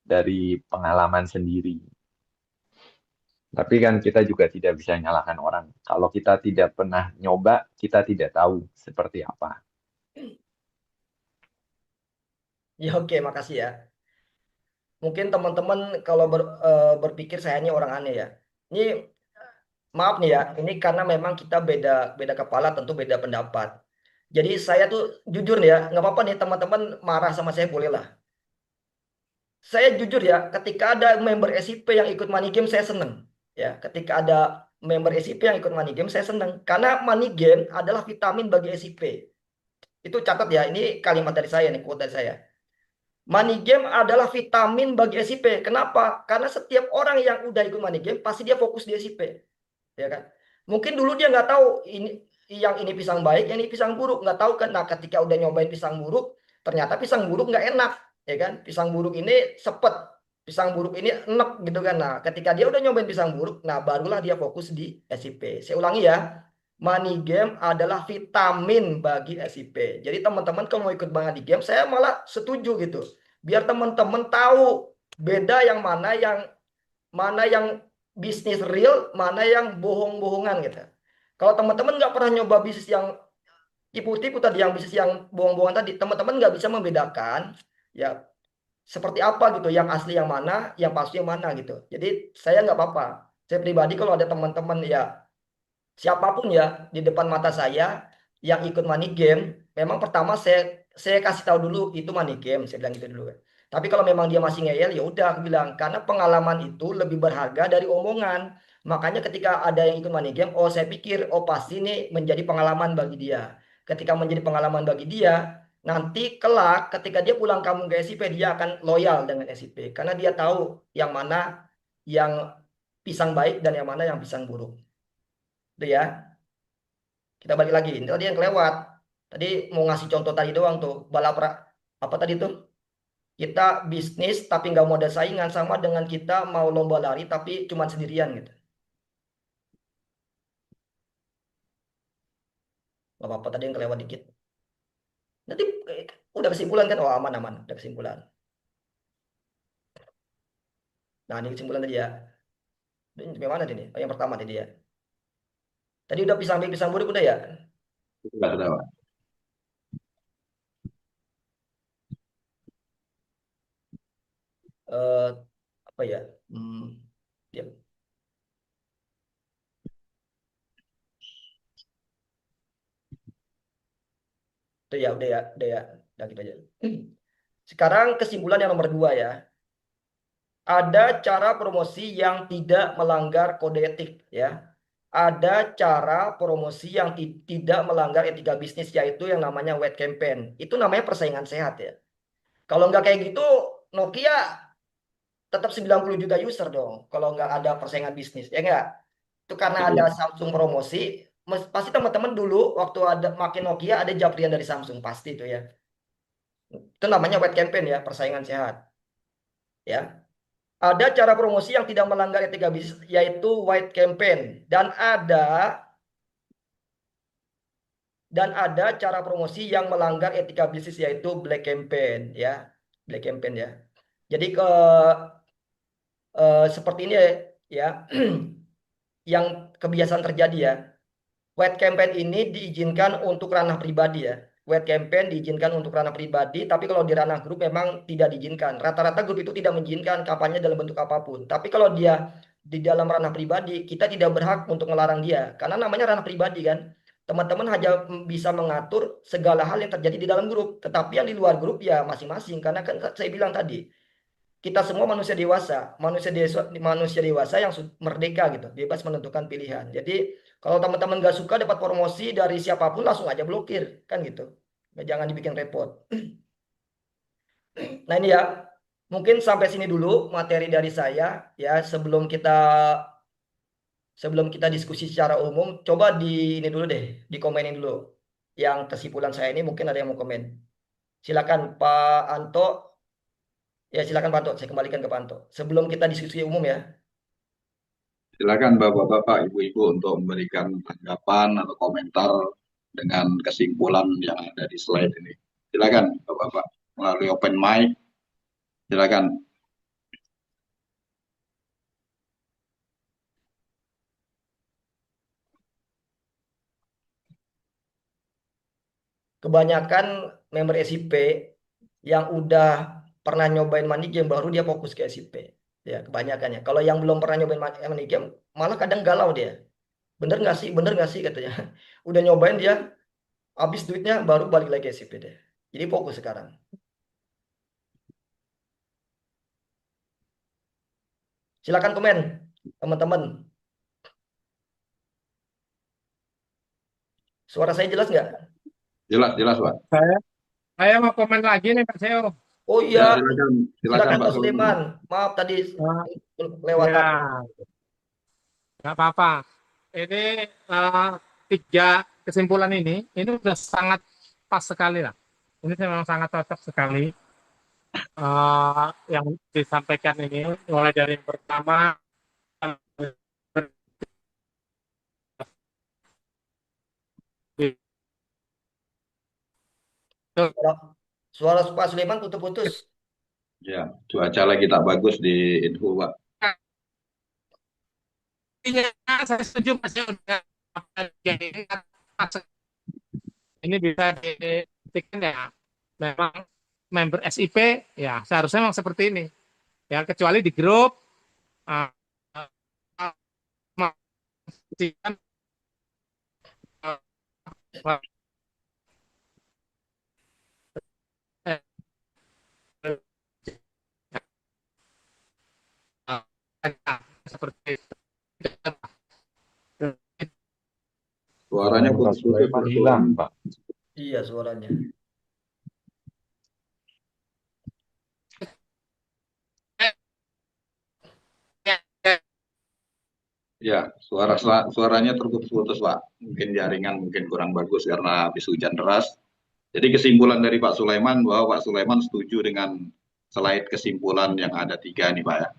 dari pengalaman sendiri. Tapi kan kita juga tidak bisa nyalakan orang. Kalau kita tidak pernah nyoba, kita tidak tahu seperti apa. Ya oke, makasih ya. Mungkin teman-teman kalau berpikir saya ini orang aneh ya. Ini maaf nih ya, ini karena memang kita beda beda kepala, tentu beda pendapat. Jadi saya tuh jujur nih ya, nggak apa-apa nih teman-teman marah sama saya boleh lah. Saya jujur ya, ketika ada member SIP yang ikut money game saya seneng. Ya, ketika ada member SIP yang ikut money game saya seneng. Karena money game adalah vitamin bagi SIP. Itu catat ya, ini kalimat dari saya nih, quote dari saya. Money game adalah vitamin bagi SIP. Kenapa? Karena setiap orang yang udah ikut money game pasti dia fokus di SIP, ya kan? Mungkin dulu dia nggak tahu ini pisang baik, yang ini pisang buruk, nggak tahu kan? Nah, ketika udah nyobain pisang buruk, ternyata pisang buruk nggak enak, ya kan? Pisang buruk ini sepet, pisang buruk ini enek gitu kan. Nah, ketika dia udah nyobain pisang buruk, nah barulah dia fokus di SIP. Saya ulangi ya, money game adalah vitamin bagi SIP. Jadi teman-teman kalau mau ikut money game, saya malah setuju gitu. Biar teman-teman tahu beda yang mana yang bisnis real, mana yang bohong-bohongan gitu. Kalau teman-teman nggak pernah nyoba bisnis yang tipu-tipu tadi, yang bisnis yang bohong-bohongan tadi, teman-teman nggak bisa membedakan ya seperti apa gitu, yang asli yang mana, yang palsu yang mana gitu. Jadi saya nggak apa-apa. Saya pribadi kalau ada teman-teman ya siapapun ya di depan mata saya yang ikut money game, memang pertama saya kasih tahu dulu itu money game, saya bilang gitu dulu. Tapi kalau memang dia masih ngeyel ya udah aku bilang karena pengalaman itu lebih berharga dari omongan. Makanya ketika ada yang ikut money game, oh saya pikir oh pasti ini menjadi pengalaman bagi dia. Ketika menjadi pengalaman bagi dia, nanti kelak ketika dia pulang kampung ke SIP dia akan loyal dengan SIP karena dia tahu yang mana yang pisang baik dan yang mana yang pisang buruk. Itu ya. Kita balik lagi. Ini tadi yang kelewat. Tadi mau ngasih contoh tadi doang tuh. Apa tadi tuh? Kita bisnis tapi nggak mau ada saingan sama dengan kita mau lomba lari tapi cuma sendirian gitu. Gak apa-apa tadi yang kelewat dikit. Nanti udah kesimpulan kan? Oh aman-aman. Udah kesimpulan. Nah ini kesimpulan tadi ya. Ini gimana tadi? Oh, yang pertama tadi ya. Tadi udah pisang buruk udah ya? Sudah, Pak. Eh, apa ya? Diam. Itu ya, udah ya, udah ya. Udah gitu aja. Sekarang kesimpulan yang nomor 2 ya. Ada cara promosi yang tidak melanggar kode etik ya. Ada cara promosi yang tidak melanggar etika bisnis yaitu yang namanya wet campaign. Itu namanya persaingan sehat ya. Kalau nggak kayak gitu Nokia tetap 90 juta user dong. Kalau nggak ada persaingan bisnis ya nggak. Itu karena ada Samsung promosi. Pasti teman-teman dulu waktu ada makin Nokia ada Japrian dari Samsung pasti itu ya. Itu namanya wet campaign ya, persaingan sehat. Ya. Ada cara promosi yang tidak melanggar etika bisnis yaitu white campaign dan ada cara promosi yang melanggar etika bisnis yaitu black campaign ya. Black campaign ya. Jadi seperti ini ya yang kebiasaan terjadi ya. White campaign ini diizinkan untuk ranah pribadi ya. White campaign diizinkan untuk ranah pribadi, tapi kalau di ranah grup memang tidak diizinkan. Rata-rata grup itu tidak mengizinkan kampanye dalam bentuk apapun. Tapi kalau dia di dalam ranah pribadi, kita tidak berhak untuk melarang dia. Karena namanya ranah pribadi kan. Teman-teman hanya bisa mengatur segala hal yang terjadi di dalam grup. Tetapi yang di luar grup ya masing-masing. Karena kan saya bilang tadi, kita semua manusia dewasa yang merdeka gitu, bebas menentukan pilihan. Jadi kalau teman-teman gak suka dapat promosi dari siapapun langsung aja blokir kan gitu. Jangan dibikin repot. Nah ini ya, mungkin sampai sini dulu materi dari saya ya. Sebelum kita diskusi secara umum, coba di ini dulu deh, dikomenin dulu. Yang kesimpulan saya ini mungkin ada yang mau komen. Silakan Pak Anto. Ya silakan Pak Anto, saya kembalikan ke Pak Anto. Sebelum kita diskusi umum ya. Silakan Bapak-Bapak, Ibu-Ibu untuk memberikan tanggapan atau komentar dengan kesimpulan yang ada di slide ini. Silakan Bapak-Bapak melalui open mic. Silakan. Kebanyakan member SIP yang udah pernah nyobain money game baru dia fokus ke SIP. Ya, kebanyakan ya. Kalau yang belum pernah nyobain money game malah kadang galau dia. Bener nggak sih? Bener nggak sih katanya. Udah nyobain dia, habis duitnya baru balik lagi ke SIP deh. Jadi fokus sekarang. Silakan komen, teman-teman. Suara saya jelas nggak? Jelas, jelas Pak. Saya mau komen lagi nih Pak Seo. Oh Ya, iya, silakan, silakan Pak Pak Suleman. Maaf tadi lewatan. Ya, nggak apa-apa. Ini tiga kesimpulan ini sudah sangat pas sekali lah. Ini memang sangat cocok sekali. yang disampaikan ini, mulai dari yang pertama, Suara, suara Pak Sulaiman putus-putus. Ya, cuaca lagi tak bagus di Info, Pak. saya setuju Mas Yudha. Ini bisa dibuktikan ya, memang member SIP ya seharusnya memang seperti ini ya, kecuali di grup uh, seperti itu. Suaranya Pak putus-putus, Sulaiman Pak hilang, Sulaiman. Pak. Iya suaranya. Ya, suaranya terputus-putus, Pak. Mungkin jaringan mungkin kurang bagus karena habis hujan deras. Jadi kesimpulan dari Pak Sulaiman bahwa Pak Sulaiman setuju dengan slide kesimpulan yang ada 3 nih, Pak ya.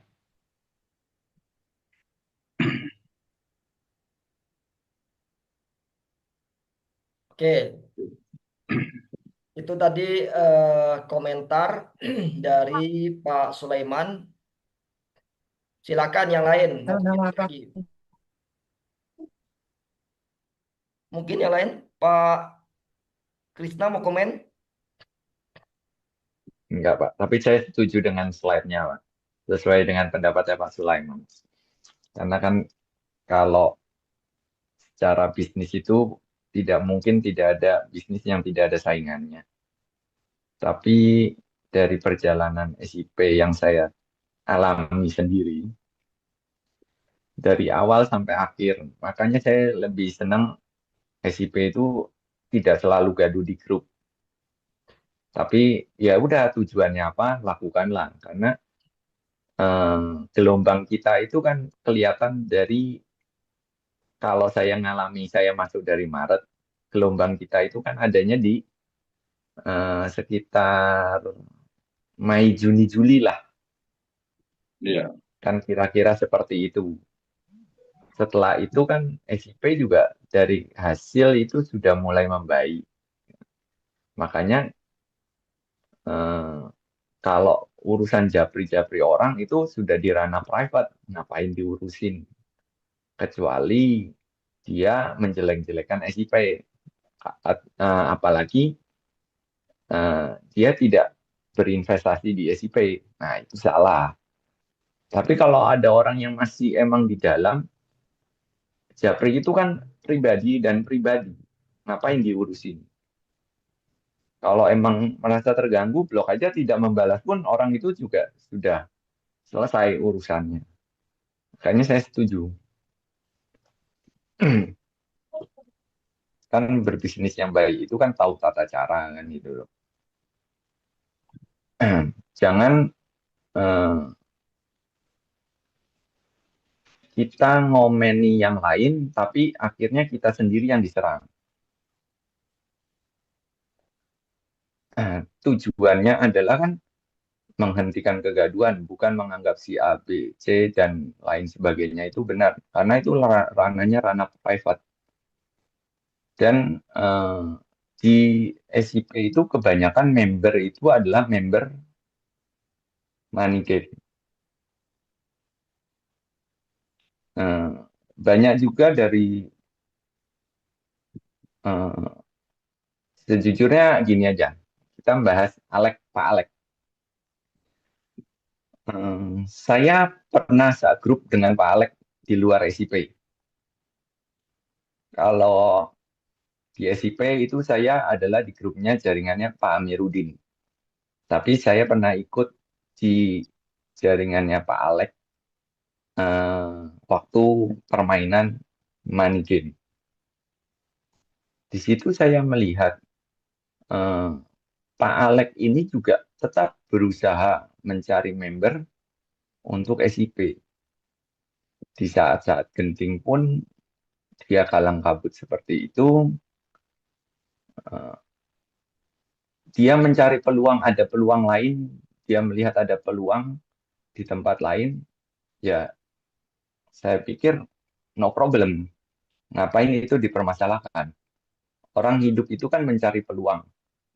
Oke, itu tadi komentar dari Pak Sulaiman. Silakan yang lain mau komentar lagi. Mungkin yang lain, Pak Krisna mau komen? Enggak, Pak. Tapi saya setuju dengan slide-nya, Pak. Sesuai dengan pendapatnya Pak Sulaiman. Karena kan kalau secara bisnis itu tidak mungkin tidak ada bisnis yang tidak ada saingannya. Tapi dari perjalanan SIP yang saya alami sendiri, dari awal sampai akhir, makanya saya lebih senang SIP itu tidak selalu gaduh di grup. Tapi ya udah tujuannya apa, lakukanlah. Karena gelombang kita itu kan kelihatan dari kalau saya ngalami saya masuk dari Maret, gelombang kita itu kan adanya di sekitar Mei, Juni, Juli lah. Iya. Kan kira-kira seperti itu. Setelah itu kan SIP juga dari hasil itu sudah mulai membaik. Makanya kalau urusan japri-japri orang itu sudah di ranah private, ngapain diurusin? Kecuali dia menjelek-jelekan SIP. Apalagi dia tidak berinvestasi di SIP. Nah, itu salah. Tapi kalau ada orang yang masih emang di dalam, japri itu kan pribadi dan pribadi. Ngapain diurusin? Kalau emang merasa terganggu, blok aja, tidak membalas pun orang itu juga sudah selesai urusannya. Makanya saya setuju. Kan berbisnis yang baik itu kan tahu tata cara kan gitu loh. Jangan kita ngomeni yang lain, tapi akhirnya kita sendiri yang diserang. Tujuannya adalah kan menghentikan kegaduhan, bukan menganggap si A, B, C, dan lain sebagainya itu benar. Karena itu ranahnya ranah private. Dan di SIP itu kebanyakan member itu adalah member money game. Banyak juga dari sejujurnya gini aja, kita bahas Pak Alek. Saya pernah grup dengan Pak Alek di luar SIP. Kalau di SIP itu saya adalah di grupnya jaringannya Pak Amiruddin. Tapi saya pernah ikut di jaringannya Pak Alek waktu permainan money game. Di situ saya melihat Pak Alek ini juga tetap berusaha mencari member untuk SIP. Di saat-saat genting pun dia kalang kabut seperti itu. Dia mencari peluang, ada peluang lain dia melihat ada peluang di tempat lain, ya saya pikir no problem. Ngapain itu dipermasalahkan? Orang hidup itu kan mencari peluang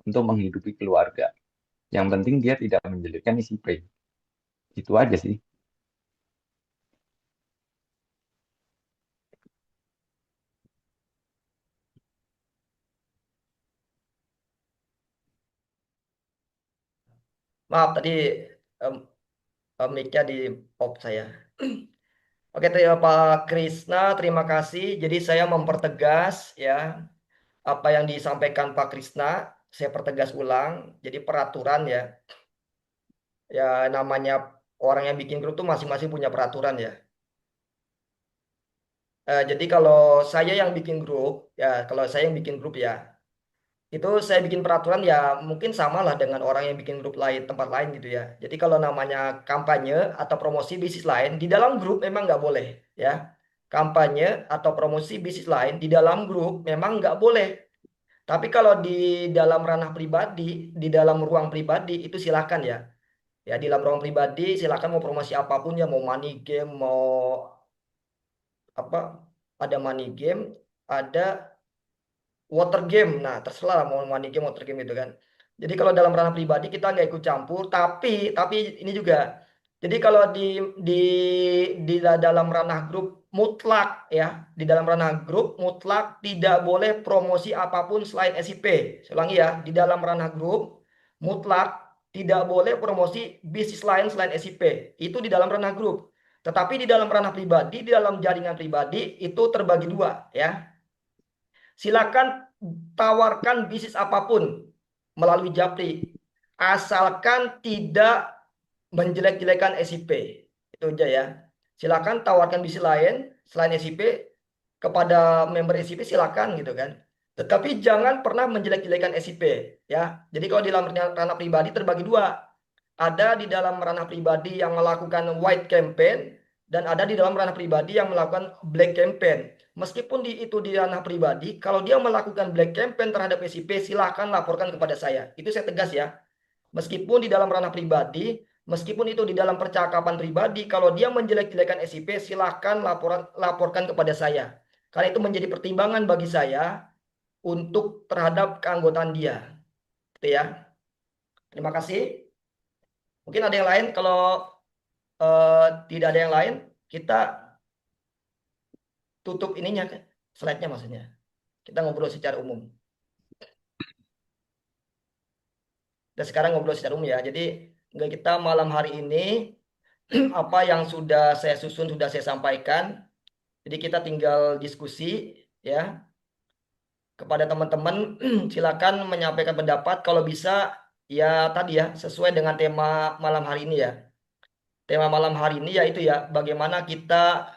untuk menghidupi keluarga. Yang penting dia tidak menjelekkan isi P. Itu aja sih. Maaf tadi em, mic-nya di off saya. Oke, terima Pak Krisna, terima kasih. Jadi saya mempertegas ya apa yang disampaikan Pak Krisna, saya pertegas ulang. Jadi peraturan ya, ya namanya orang yang bikin grup tuh masing-masing punya peraturan ya. Jadi kalau saya yang bikin grup, ya kalau saya yang bikin grup ya, itu saya bikin peraturan ya mungkin sama lah dengan orang yang bikin grup lain, tempat lain gitu ya. Jadi kalau namanya kampanye atau promosi bisnis lain, di dalam grup memang nggak boleh ya. Kampanye atau promosi bisnis lain di dalam grup memang nggak boleh. Tapi kalau di dalam ranah pribadi, di dalam ruang pribadi itu silakan ya. Ya di dalam ruang pribadi silakan mau promosi apapun ya, mau money game, mau apa, ada money game, ada water game. Nah, terserah lah mau money game, water game gitu kan. Jadi kalau dalam ranah pribadi kita nggak ikut campur, tapi ini juga. Jadi kalau di dalam ranah grup mutlak ya, di dalam ranah grup mutlak tidak boleh promosi apapun selain SIP. Saya ulangi ya, di dalam ranah grup mutlak tidak boleh promosi bisnis lain selain SIP. Itu di dalam ranah grup. Tetapi di dalam ranah pribadi, di dalam jaringan pribadi itu terbagi dua ya. Silakan tawarkan bisnis apapun melalui Japri, asalkan tidak menjelek-jelekan SIP. Itu aja ya. Silakan tawarkan bisnis lain selain SIP kepada member SIP, silakan gitu kan. Tetapi jangan pernah menjelek-jelekan SIP ya. Jadi kalau di dalam ranah pribadi terbagi dua. Ada di dalam ranah pribadi yang melakukan white campaign dan ada di dalam ranah pribadi yang melakukan black campaign. Meskipun itu di ranah pribadi, kalau dia melakukan black campaign terhadap SIP, silahkan laporkan kepada saya. Itu saya tegas ya. Meskipun di dalam ranah pribadi, meskipun itu di dalam percakapan pribadi, kalau dia menjelek-jelekan SIP, silahkan laporkan kepada saya. Karena itu menjadi pertimbangan bagi saya untuk terhadap keanggotaan dia. Gitu ya. Terima kasih. Mungkin ada yang lain. Kalau tidak ada yang lain, kita tutup ininya, slide-nya maksudnya. Kita ngobrol secara umum. Dan sekarang ngobrol secara umum ya. Jadi nggak, kita malam hari ini apa yang sudah saya susun sudah saya sampaikan. Jadi kita tinggal diskusi ya. Kepada teman-teman silakan menyampaikan pendapat kalau bisa ya tadi ya sesuai dengan tema malam hari ini ya. Tema malam hari ini yaitu ya bagaimana kita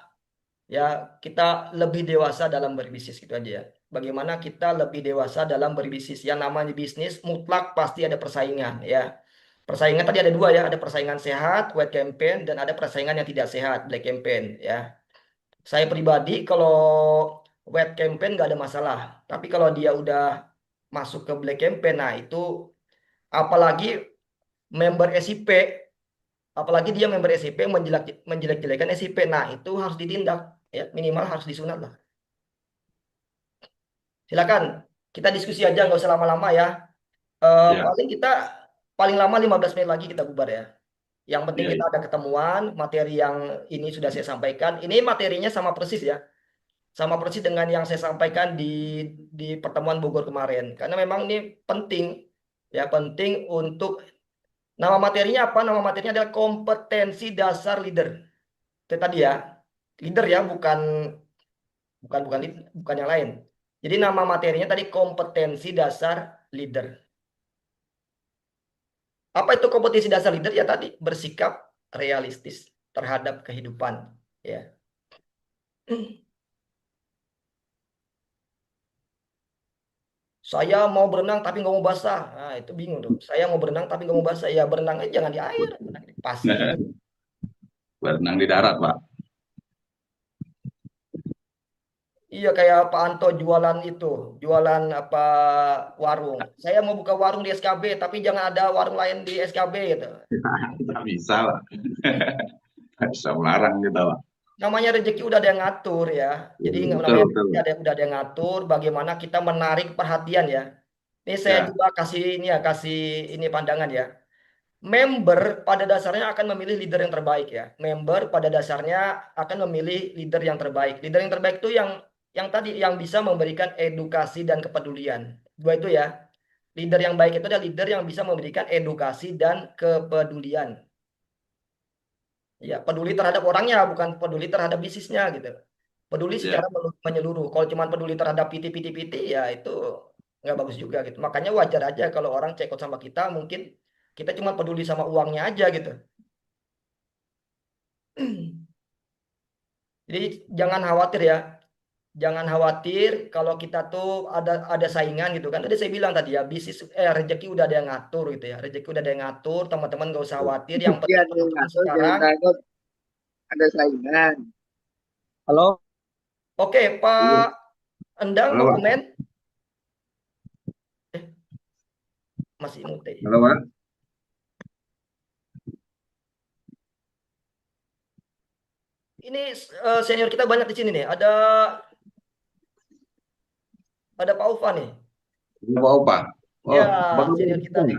lebih dewasa dalam berbisnis gitu aja ya. Bagaimana kita lebih dewasa dalam berbisnis. Yang namanya bisnis mutlak pasti ada persaingan ya. Persaingan tadi ada dua ya, ada persaingan sehat, white campaign, dan ada persaingan yang tidak sehat, black campaign ya. Saya pribadi kalau white campaign nggak ada masalah. Tapi kalau dia udah masuk ke black campaign, nah itu apalagi member SIP, apalagi dia member SIP menjelek-jelekan SIP, nah itu harus ditindak ya, minimal harus disunat lah. Silakan kita diskusi aja, nggak usah lama-lama ya. Ya, Paling kita paling lama 15 menit lagi kita bubar ya. Yang penting ya, kita ya. ada ketemuan, materi yang ini sudah saya sampaikan. Ini materinya sama persis ya. Sama persis dengan yang saya sampaikan di pertemuan Bogor kemarin. Karena memang ini penting ya, penting untuk nama materinya apa? Nama materinya adalah kompetensi dasar leader. Itu tadi ya. Leader ya, bukan bukan bukan bukan yang lain. Jadi nama materinya tadi kompetensi dasar leader. Apa itu kompetensi dasar leader? Ya tadi bersikap realistis terhadap kehidupan. Ya. Saya mau berenang tapi nggak mau basah. Nah, itu bingung dong. Saya mau berenang tapi nggak mau basah. Ya berenang aja jangan di air, berenang di pasir. Berenang di darat, Pak. Iya kayak Pak Anto jualan itu, jualan apa warung. Saya mau buka warung di SKB, tapi jangan ada warung lain di SKB gitu. Tak bisa lah. Tak bisa melarang kita lah. Namanya rezeki udah ada yang ngatur ya. Jadi nggak Betul, namanya betul. rezeki udah ada yang ngatur. Bagaimana kita menarik perhatian ya. Ini saya Ya, juga kasih ini ya, kasih ini pandangan ya. Member pada dasarnya akan memilih leader yang terbaik ya. Member pada dasarnya akan memilih leader yang terbaik. Leader yang terbaik itu yang tadi yang bisa memberikan edukasi dan kepedulian. Dua itu ya. Leader yang baik itu adalah leader yang bisa memberikan edukasi dan kepedulian. Ya, peduli terhadap orangnya, bukan peduli terhadap bisnisnya gitu. Peduli ya. secara menyeluruh. Kalau cuma peduli terhadap PT, ya itu nggak bagus juga gitu. Makanya wajar aja kalau orang cekot sama kita, mungkin kita cuma peduli sama uangnya aja gitu. Jadi jangan khawatir ya. Jangan khawatir kalau kita tuh ada saingan gitu kan. Tadi saya bilang tadi ya, bisnis rezeki udah ada yang ngatur gitu ya. Rezeki udah ada yang ngatur, teman-teman gak usah khawatir. Yang Iya, penting ada yang teman-teman ngatur, jangan sekarang. takut ada saingan. Halo, Oke, Pak Endang Halo, mau Pak. komen? Eh, masih mute. Halo, Pak. Ini senior kita banyak di sini nih. Ada Pak Ufa nih. Apa, Opa? Ya, Oh, apa senior kita kabar? nih.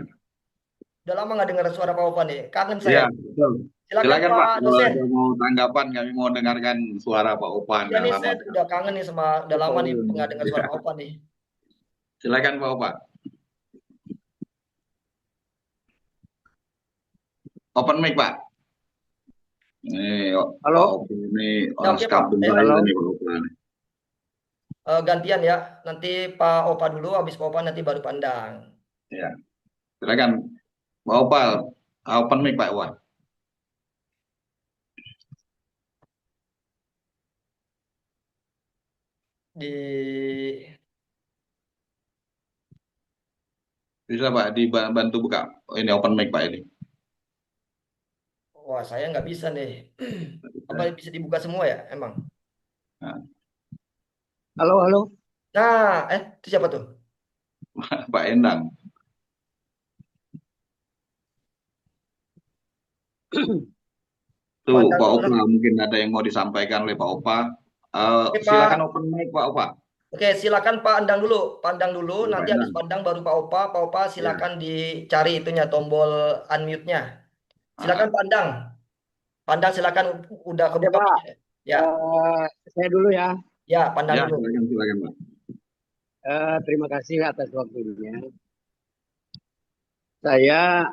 Udah lama nggak dengar suara Pak Ufa nih. Kangen saya. Iya, betul. Silakan Silakan Pak, Pak kalau dosen. ada mau tanggapan kami mau dengarkan suara Pak Opan Iya yang nih, lama. saya udah kangen nih sama, udah lama nih nggak dengar suara Ya, Pak Ufa nih. silakan Pak Opan. Open mic Pak. Ini Pak halo, Opan ini Ya, orang oke Pak. sekampung saya halo. nih Pak Opan. Gantian ya. Nanti Pak Opa dulu, habis Pak Opa nanti baru pandang. Ya, silakan Pak Opal. Open mic Pak Opan. Di Bisa Pak dibantu buka. Oh, ini open mic Pak ini. Wah, saya nggak bisa nih. Apa bisa dibuka semua ya, emang? Nah, Halo, halo. Nah, itu siapa tuh? Pak Endang. Tuh Pandang Pak dulu Opa lah. mungkin ada yang mau disampaikan oleh Pak Opa. Oke Silakan Pak. open mic Pak Opa. Oke, silakan Pak Andang dulu. Pandang dulu, Ya, Pak nanti habis Endang. pandang baru Pak Opa. Pak Opa Ya. silakan dicari itunya tombol unmute-nya. Silakan Ah, Pandang. Pandang silakan udah Oke, kebuka Pak. mic-nya. Ya, Saya dulu ya. ya Pandang ya, dulu. silakan Pak. Terima kasih atas waktunya. Saya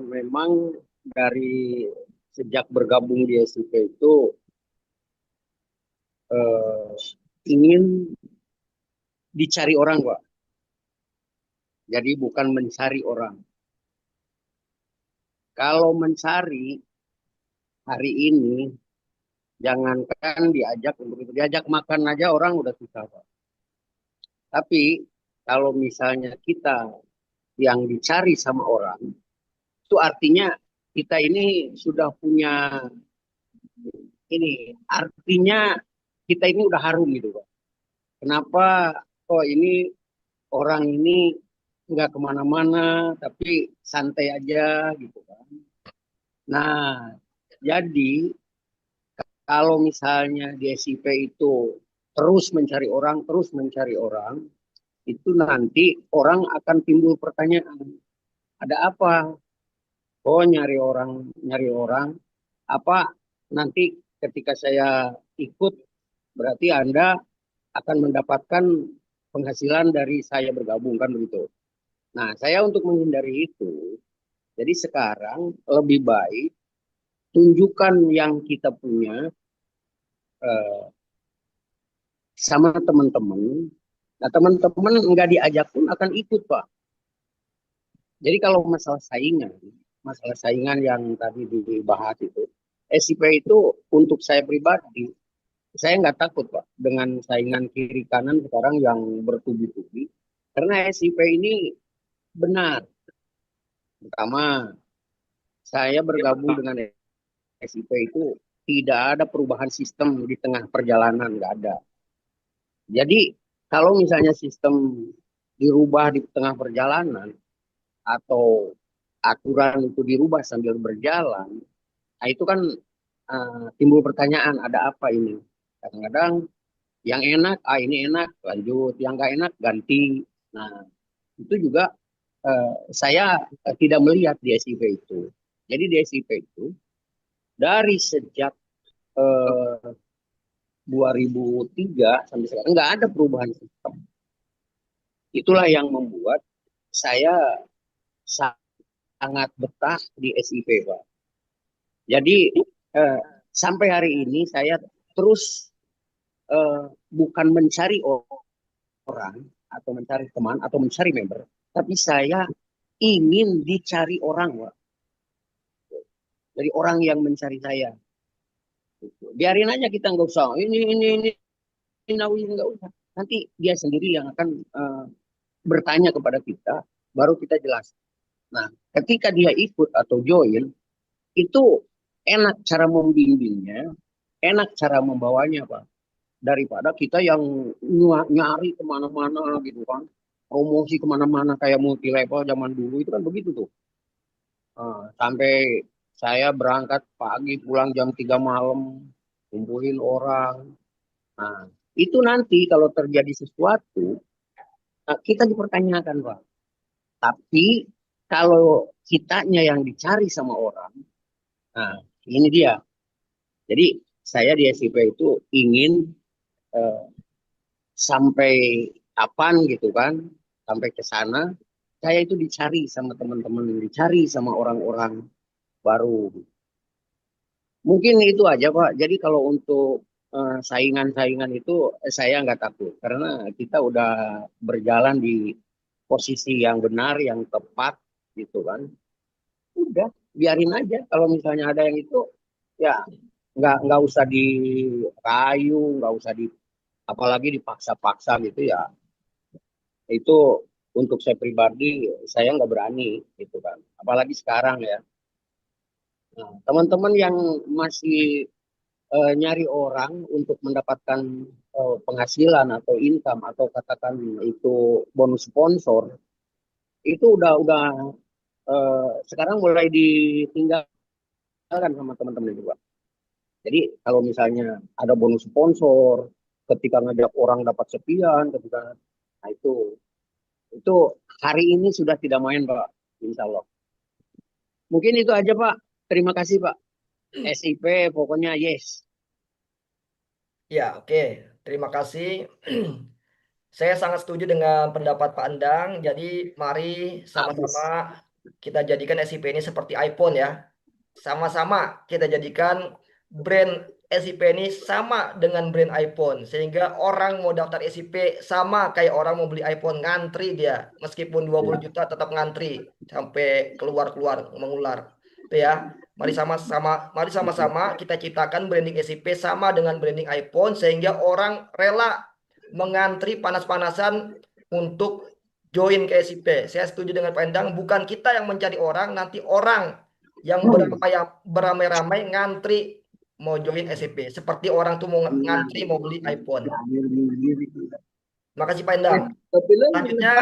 memang dari sejak bergabung di SIP itu eh, ingin dicari orang, Pak. Jadi bukan mencari orang. Kalau mencari hari ini, jangankan diajak untuk itu, diajak makan aja orang udah susah, Pak. Tapi kalau misalnya kita yang dicari sama orang, itu artinya kita ini sudah punya ini, artinya kita ini udah harum gitu, Pak. Kenapa kok ini orang ini nggak kemana-mana, tapi santai aja gitu kan. Nah, jadi kalau misalnya di SIP itu terus mencari orang, itu nanti orang akan timbul pertanyaan, ada apa? Oh, nyari orang, apa nanti ketika saya ikut berarti Anda akan mendapatkan penghasilan dari saya bergabung kan begitu. Nah, saya untuk menghindari itu, jadi sekarang lebih baik tunjukkan yang kita punya eh, sama teman-teman. Nah, teman-teman nggak diajak pun akan ikut, Pak. Jadi kalau masalah saingan yang tadi dibahas itu, SIP itu untuk saya pribadi, saya nggak takut, Pak, dengan saingan kiri kanan sekarang yang bertubi-tubi. Karena SIP ini benar. Pertama, saya bergabung dengan SIP itu tidak ada perubahan sistem di tengah perjalanan, nggak ada. Jadi kalau misalnya sistem dirubah di tengah perjalanan atau aturan itu dirubah sambil berjalan, nah itu kan timbul pertanyaan, ada apa ini? Kadang-kadang yang enak, ini enak, lanjut. Yang nggak enak, ganti. Nah, itu juga saya tidak melihat di SIP itu. Jadi di SIP itu, dari sejak eh, 2003 sampai sekarang, nggak ada perubahan sistem. Itulah yang membuat saya sangat betah di SIP, Pak. Jadi, eh, sampai hari ini saya terus bukan mencari orang atau mencari teman atau mencari member, tapi saya ingin dicari orang, Pak. Dari orang yang mencari saya. Biarin aja, kita nggak usah ini Nawi, nggak usah. Nanti dia sendiri yang akan bertanya kepada kita, baru kita jelas. Nah, ketika dia ikut atau join, itu enak cara membimbingnya, enak cara membawanya, Pak. Daripada kita yang nyari kemana-mana gitu kan, promosi kemana-mana kayak multi level zaman dulu itu kan begitu tuh. Sampai saya berangkat pagi pulang jam 3 malam, kumpulin orang. Nah, itu nanti kalau terjadi sesuatu, kita dipertanyakan, Pak. Tapi kalau kitanya yang dicari sama orang, nah ini dia. Jadi saya di SIP itu ingin eh, sampai kapan gitu kan, sampai ke sana, saya itu dicari sama teman-teman, dicari sama orang-orang baru. Mungkin itu aja, Pak. Jadi kalau untuk saingan-saingan itu saya nggak takut karena kita udah berjalan di posisi yang benar, yang tepat gitu kan. Udah biarin aja. Kalau misalnya ada yang itu, ya nggak usah dirayu, nggak usah di apalagi dipaksa-paksa gitu ya. Itu untuk saya pribadi, saya nggak berani gitu kan. Apalagi sekarang ya. Nah, teman-teman yang masih nyari orang untuk mendapatkan penghasilan atau income atau katakan itu bonus sponsor, itu udah sekarang mulai ditinggalkan sama teman-teman juga. Jadi kalau misalnya ada bonus sponsor, ketika ngajak orang dapat sekian, ketika nah itu hari ini sudah tidak main, Pak, insya Allah. Mungkin itu aja, Pak. Terima kasih, Pak. SIP pokoknya yes. Ya, oke. Terima kasih. Saya sangat setuju dengan pendapat Pak Endang. Jadi, mari Habis. sama-sama kita jadikan SIP ini seperti iPhone ya. Sama-sama kita jadikan brand SIP ini sama dengan brand iPhone. Sehingga orang mau daftar SIP sama kayak orang mau beli iPhone. Ngantri dia. Meskipun 20 juta tetap ngantri. Sampai keluar-keluar, mengular. Itu ya. Mari sama-sama kita ciptakan branding SIP sama dengan branding iPhone. Sehingga orang rela mengantri panas-panasan untuk join ke SIP. Saya setuju dengan Pak Endang, bukan kita yang mencari orang, nanti orang yang beramai-ramai ngantri mau join SIP. Seperti orang tuh mau ngantri mau beli iPhone. Makasih Pak Endang. Selanjutnya,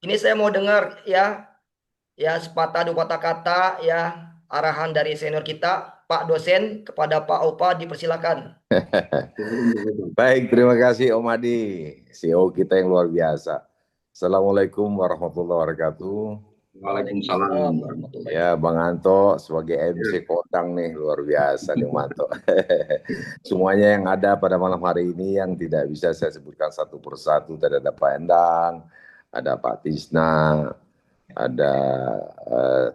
ini saya mau dengar ya sepatah dua patah kata ya arahan dari senior kita, Pak dosen kepada Pak Opa dipersilakan. Baik, terima kasih Om Adi, CEO kita yang luar biasa. Assalamualaikum warahmatullahi wabarakatuh. Waalaikumsalam. Ya, Bang Anto sebagai MC Kodang nih, luar biasa nih Manto. Semuanya yang ada pada malam hari ini yang tidak bisa saya sebutkan satu persatu. Tadi ada Pak Endang, ada Pak Tisna, ada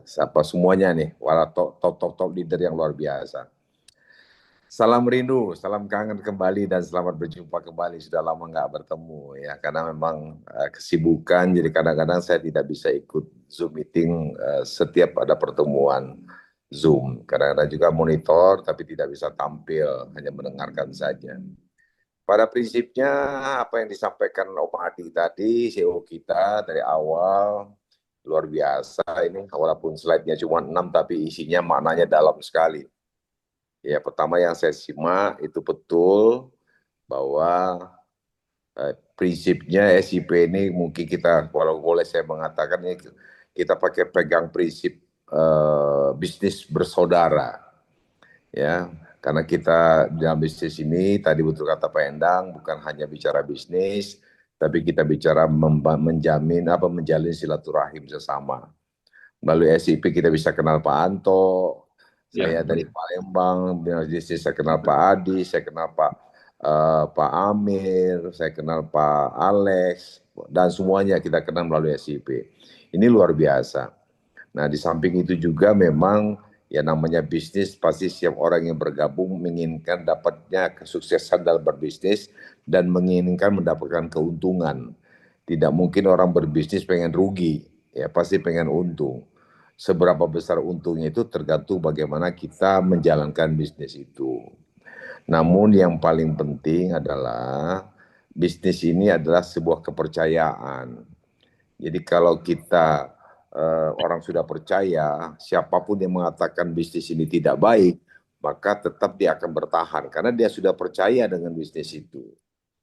siapa semuanya nih, para top leader yang luar biasa. Salam rindu, salam kangen kembali dan selamat berjumpa kembali. Sudah lama nggak bertemu ya, karena memang kesibukan. Jadi kadang-kadang saya tidak bisa ikut Zoom meeting setiap ada pertemuan Zoom. Kadang-kadang juga monitor, tapi tidak bisa tampil, hanya mendengarkan saja. Pada prinsipnya apa yang disampaikan Om Adi tadi, CEO kita dari awal luar biasa ini. Walaupun slide-nya cuma 6, tapi isinya maknanya dalam sekali. Ya, pertama yang saya simak itu betul bahwa prinsipnya SIP ini mungkin kita, kalau boleh saya mengatakan ini, kita pakai pegang prinsip bisnis bersaudara, ya. Karena kita dalam bisnis ini, tadi betul kata Pak Endang, bukan hanya bicara bisnis, tapi kita bicara menjalin silaturahim sesama. Melalui SIP kita bisa kenal Pak Anto, saya dari Palembang, saya kenal Pak Adi, saya kenal Pak Amir, saya kenal Pak Alex, dan semuanya kita kenal melalui SIP. Ini luar biasa. Nah, di samping itu juga memang ya namanya bisnis, pasti setiap orang yang bergabung menginginkan dapatnya kesuksesan dalam berbisnis dan menginginkan mendapatkan keuntungan. Tidak mungkin orang berbisnis pengen rugi, ya pasti pengen untung. Seberapa besar untungnya itu tergantung bagaimana kita menjalankan bisnis itu. Namun yang paling penting adalah bisnis ini adalah sebuah kepercayaan. Jadi kalau kita orang sudah percaya, siapapun yang mengatakan bisnis ini tidak baik, maka tetap dia akan bertahan karena dia sudah percaya dengan bisnis itu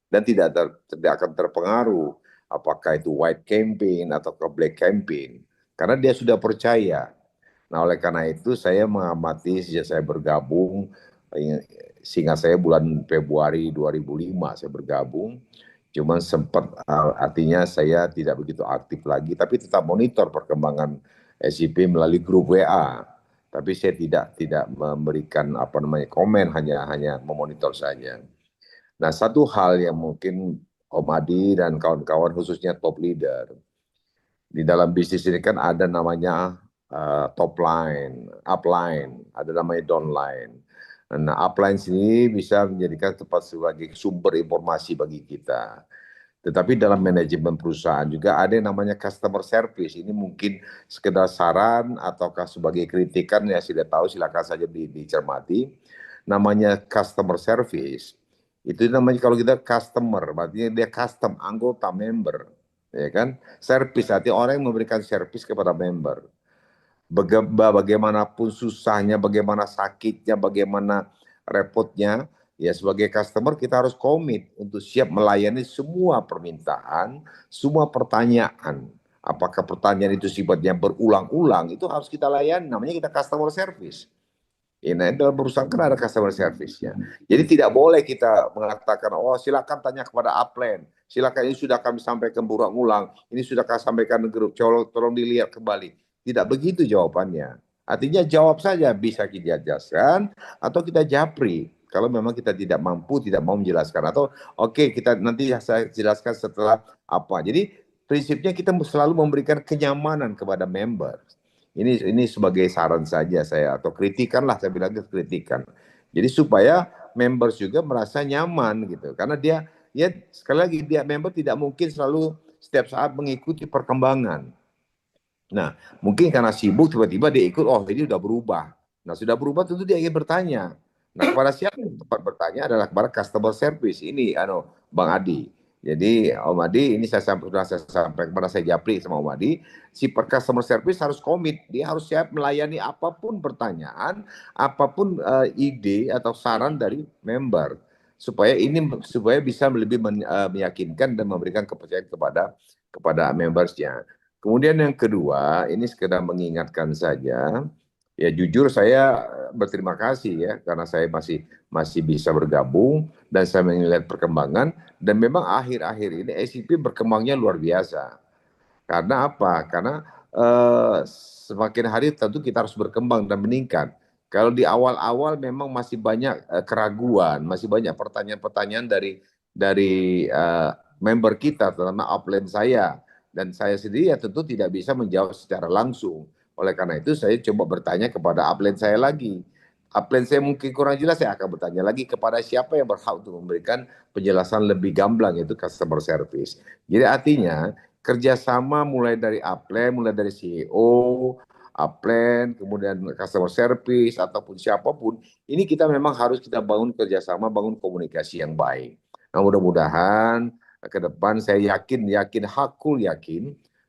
dan tidak akan terpengaruh apakah itu white campaign atau ke black campaign karena dia sudah percaya. Nah, oleh karena itu saya mengamati sejak saya bergabung, sehingga saya bulan Februari 2005 saya bergabung. Cuman sempat artinya saya tidak begitu aktif lagi, tapi tetap monitor perkembangan SIP melalui grup WA. Tapi saya tidak memberikan komen, hanya memonitor saja. Nah, satu hal yang mungkin Om Adi dan kawan-kawan khususnya top leader di dalam bisnis ini kan ada namanya top line, upline, ada namanya downline. Nah, upline sini bisa menjadikan tempat sebagai sumber informasi bagi kita. Tetapi dalam manajemen perusahaan juga ada yang namanya customer service. Ini mungkin sekedar saran ataukah sebagai kritikan, ya sudah tahu, silakan saja dicermati. Namanya customer service, itu namanya kalau kita customer, berarti dia custom, anggota, member. Ya kan? Service, artinya orang yang memberikan service kepada member. Bagaimanapun susahnya, bagaimana sakitnya, bagaimana repotnya, ya sebagai customer kita harus komit untuk siap melayani semua permintaan, semua pertanyaan. Apakah pertanyaan itu sifatnya berulang-ulang, itu harus kita layani, namanya kita customer service. Nah, dalam perusahaan kan ada customer service-nya. Jadi tidak boleh kita mengatakan, oh silakan tanya kepada upline, silakan ini sudah kami sampaikan berulang-ulang, ini sudah kami sampaikan ke grup, tolong dilihat kembali. Tidak begitu jawabannya. Artinya jawab saja, bisa kita jelaskan atau kita japri. Kalau memang kita tidak mampu, tidak mau menjelaskan. Atau oke, kita nanti saya jelaskan setelah apa. Jadi prinsipnya kita selalu memberikan kenyamanan kepada member. Ini sebagai saran saja saya, atau kritikan lah, saya bilang kritikan. Jadi supaya members juga merasa nyaman gitu. Karena dia, ya sekali lagi, dia member tidak mungkin selalu setiap saat mengikuti perkembangan. Nah, mungkin karena sibuk tiba-tiba dia ikut, oh ini sudah berubah. Nah, sudah berubah tentu dia ingin bertanya. Nah, kepada siapa yang tepat bertanya adalah kepada customer service. Ini Bang Adi. Jadi Om Adi, ini saya sampaikan kepada saya japri sama Om Adi, si customer service harus komit, dia harus siap melayani apapun pertanyaan, apapun ide atau saran dari member, supaya bisa lebih meyakinkan dan memberikan kepercayaan kepada membersnya. Kemudian yang kedua, ini sekedar mengingatkan saja, ya jujur saya berterima kasih ya, karena saya masih bisa bergabung dan saya melihat perkembangan, dan memang akhir-akhir ini SIP berkembangnya luar biasa. Karena apa? Karena semakin hari tentu kita harus berkembang dan meningkat. Kalau di awal-awal memang masih banyak keraguan, masih banyak pertanyaan-pertanyaan dari member kita, terutama upline saya. Dan saya sendiri ya tentu tidak bisa menjawab secara langsung. Oleh karena itu saya coba bertanya kepada upline saya lagi. Upline saya mungkin kurang jelas, saya akan bertanya lagi kepada siapa yang berhak untuk memberikan penjelasan lebih gamblang, yaitu customer service. Jadi artinya kerjasama mulai dari upline, mulai dari CEO, upline, kemudian customer service, ataupun siapapun, ini kita memang harus kita bangun kerjasama, bangun komunikasi yang baik. Nah, mudah-mudahan ke depan saya yakin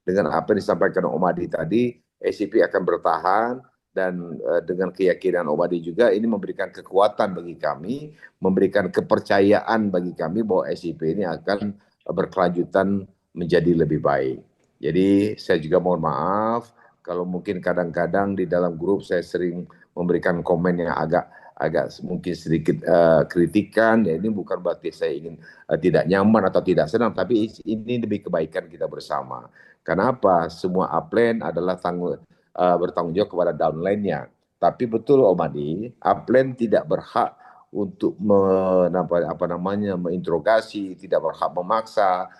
dengan apa yang disampaikan Om Adi tadi, SIP akan bertahan, dan dengan keyakinan Om Adi juga ini memberikan kekuatan bagi kami, memberikan kepercayaan bagi kami bahwa SIP ini akan berkelanjutan menjadi lebih baik. Jadi saya juga mohon maaf kalau mungkin kadang-kadang di dalam grup saya sering memberikan komen yang agak mungkin sedikit kritikan. Ya, ini bukan berarti saya ingin tidak nyaman atau tidak senang, tapi ini demi kebaikan kita bersama. Kenapa? Semua upline adalah bertanggung jawab kepada downline-nya. Tapi betul Om Adi, upline tidak berhak untuk menginterogasi, tidak berhak memaksa,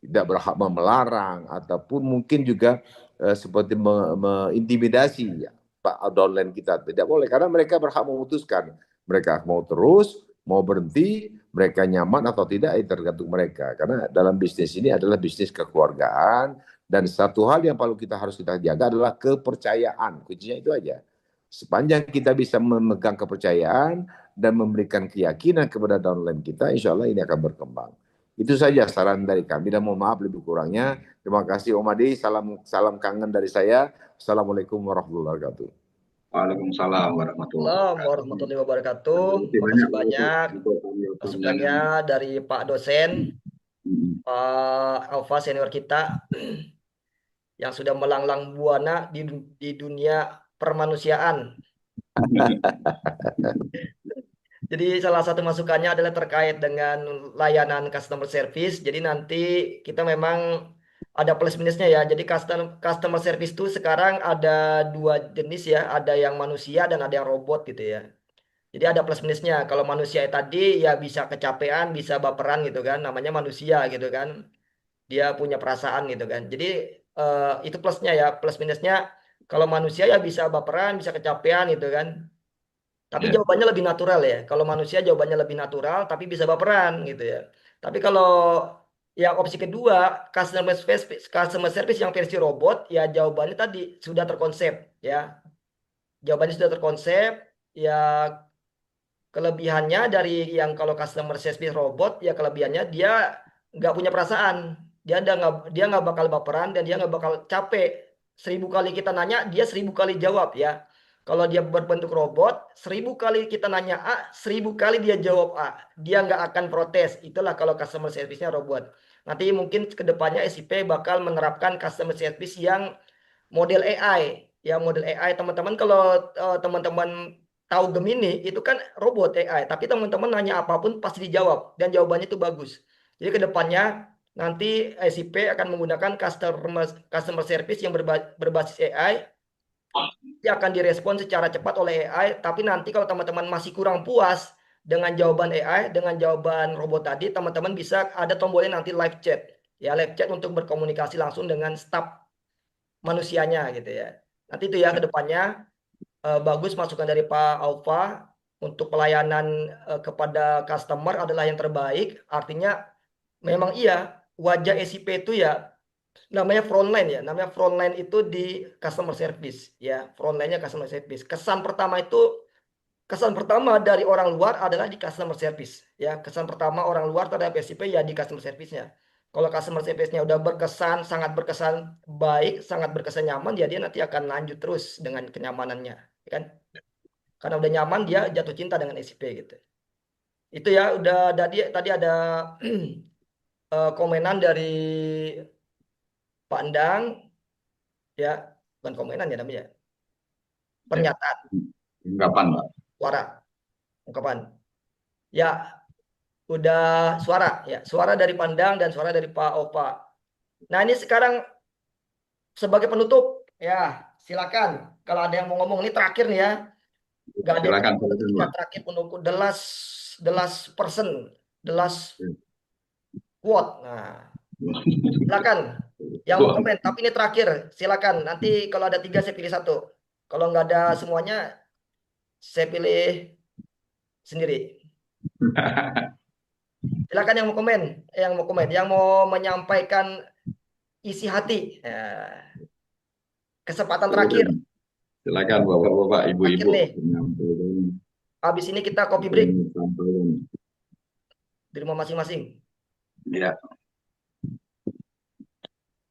tidak berhak melarang, ataupun mungkin juga seperti mengintimidasi Pak downline kita. Tidak boleh, karena mereka berhak memutuskan. Mereka mau terus, mau berhenti, mereka nyaman atau tidak, tergantung mereka. Karena dalam bisnis ini adalah bisnis kekeluargaan, dan satu hal yang perlu kita jaga adalah kepercayaan. Kuncinya itu aja. Sepanjang kita bisa memegang kepercayaan dan memberikan keyakinan kepada downline kita, insya Allah ini akan berkembang. Itu saja saran dari kami, dan mohon maaf lebih kurangnya. Terima kasih Om Adi, salam kangen dari saya. Assalamualaikum warahmatullahi wabarakatuh. Waalaikumsalam warahmatullahi wabarakatuh. Terima kasih banyak masukannya dari Pak dosen, Pak Alfa senior kita yang sudah melanglang buana di dunia permanusiaan. Jadi salah satu masukannya adalah terkait dengan layanan customer service. Jadi nanti kita memang ada plus minusnya ya. Jadi customer service itu sekarang ada dua jenis ya. Ada yang manusia dan ada yang robot gitu ya. Jadi ada plus minusnya. Kalau manusia tadi ya bisa kecapean, bisa baperan gitu kan. Namanya manusia gitu kan. Dia punya perasaan gitu kan. Jadi itu plusnya ya. Plus minusnya kalau manusia ya bisa baperan, bisa kecapean gitu kan. Tapi jawabannya lebih natural ya. Kalau manusia jawabannya lebih natural, tapi bisa baperan gitu ya. Tapi kalau yang opsi kedua, customer service yang versi robot, ya jawabannya tadi sudah terkonsep ya. Jawabannya sudah terkonsep, ya kelebihannya dari yang kalau customer service robot, ya kelebihannya dia nggak punya perasaan. Dia nggak bakal baperan dan dia nggak bakal capek. 1000 kali kita nanya, dia 1000 kali jawab ya. Kalau dia berbentuk robot, 1000 kali kita nanya A, 1000 kali dia jawab A. Dia nggak akan protes. Itulah kalau customer service-nya robot. Nanti mungkin kedepannya SIP bakal menerapkan customer service yang model AI. Ya model AI teman-teman, kalau teman-teman tahu Gemini itu kan robot AI, tapi teman-teman nanya apapun pasti dijawab dan jawabannya itu bagus. Jadi kedepannya nanti SIP akan menggunakan customer service yang berbasis AI. Dia akan direspon secara cepat oleh AI, tapi nanti kalau teman-teman masih kurang puas dengan jawaban AI, dengan jawaban robot tadi, teman-teman bisa ada tombolnya nanti live chat. Ya, live chat untuk berkomunikasi langsung dengan staf manusianya gitu ya. Nanti itu ya kedepannya bagus masukan dari Pak Alfa untuk pelayanan kepada customer adalah yang terbaik. Artinya memang iya wajah SIP itu ya namanya frontline ya, namanya frontline itu di customer service ya, frontline-nya customer service. Kesan pertama dari orang luar adalah di customer service ya. Kesan pertama orang luar terhadap SIP ya di customer service-nya. Kalau customer service-nya udah sangat berkesan baik, sangat berkesan nyaman, ya dia nanti akan lanjut terus dengan kenyamanannya, ya kan? Karena udah nyaman dia jatuh cinta dengan SIP gitu. Itu ya udah tadi ada komenan dari Pak Endang ya, bukan komenan ya namanya. Pernyataan Ungkapan, Pak. suara, ungkapan. Ya, udah suara dari Pandang dan suara dari Pak Opa. Nah ini sekarang sebagai penutup ya silakan kalau ada yang mau ngomong, ini terakhir nih ya, nggak ada Silakan, yang terakhir penutup the last person, the last quote. Nah silakan yang mau komen, tapi ini terakhir silakan. Nanti kalau ada 3 saya pilih 1, kalau nggak ada semuanya saya pilih sendiri. Silakan yang mau menyampaikan isi hati. Nah, kesempatan terakhir. Silakan Bapak-bapak, Ibu-ibu. Habis ini kita kopi break di rumah masing-masing. Ya.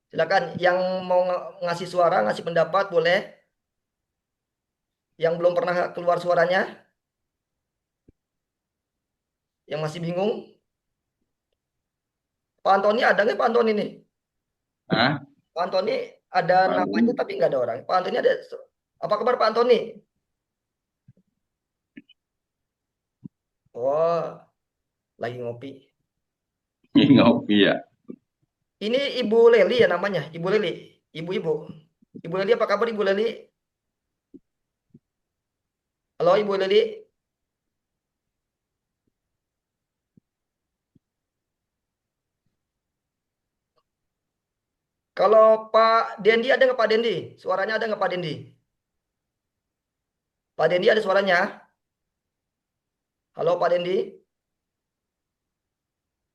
Silakan yang mau ngasih suara, ngasih pendapat boleh. Yang belum pernah keluar suaranya, yang masih bingung, Pak Antoni ada nggak Pak Antoni nih? Hah? Pak Antoni ada Pak namanya Antoni. tapi nggak ada orang. Pak Antoni ada. Apa kabar Pak Antoni? Oh, lagi ngopi. Ngopi ya. Ini Ibu Leli ya namanya, Ibu Leli. Ibu-ibu. Ibu Leli apa kabar Ibu Leli? Halo Ibu Leli. Kalau Pak Dendi ada nggak Pak Dendi? Suaranya ada nggak Pak Dendi? Pak Dendi ada suaranya? Halo Pak Dendi.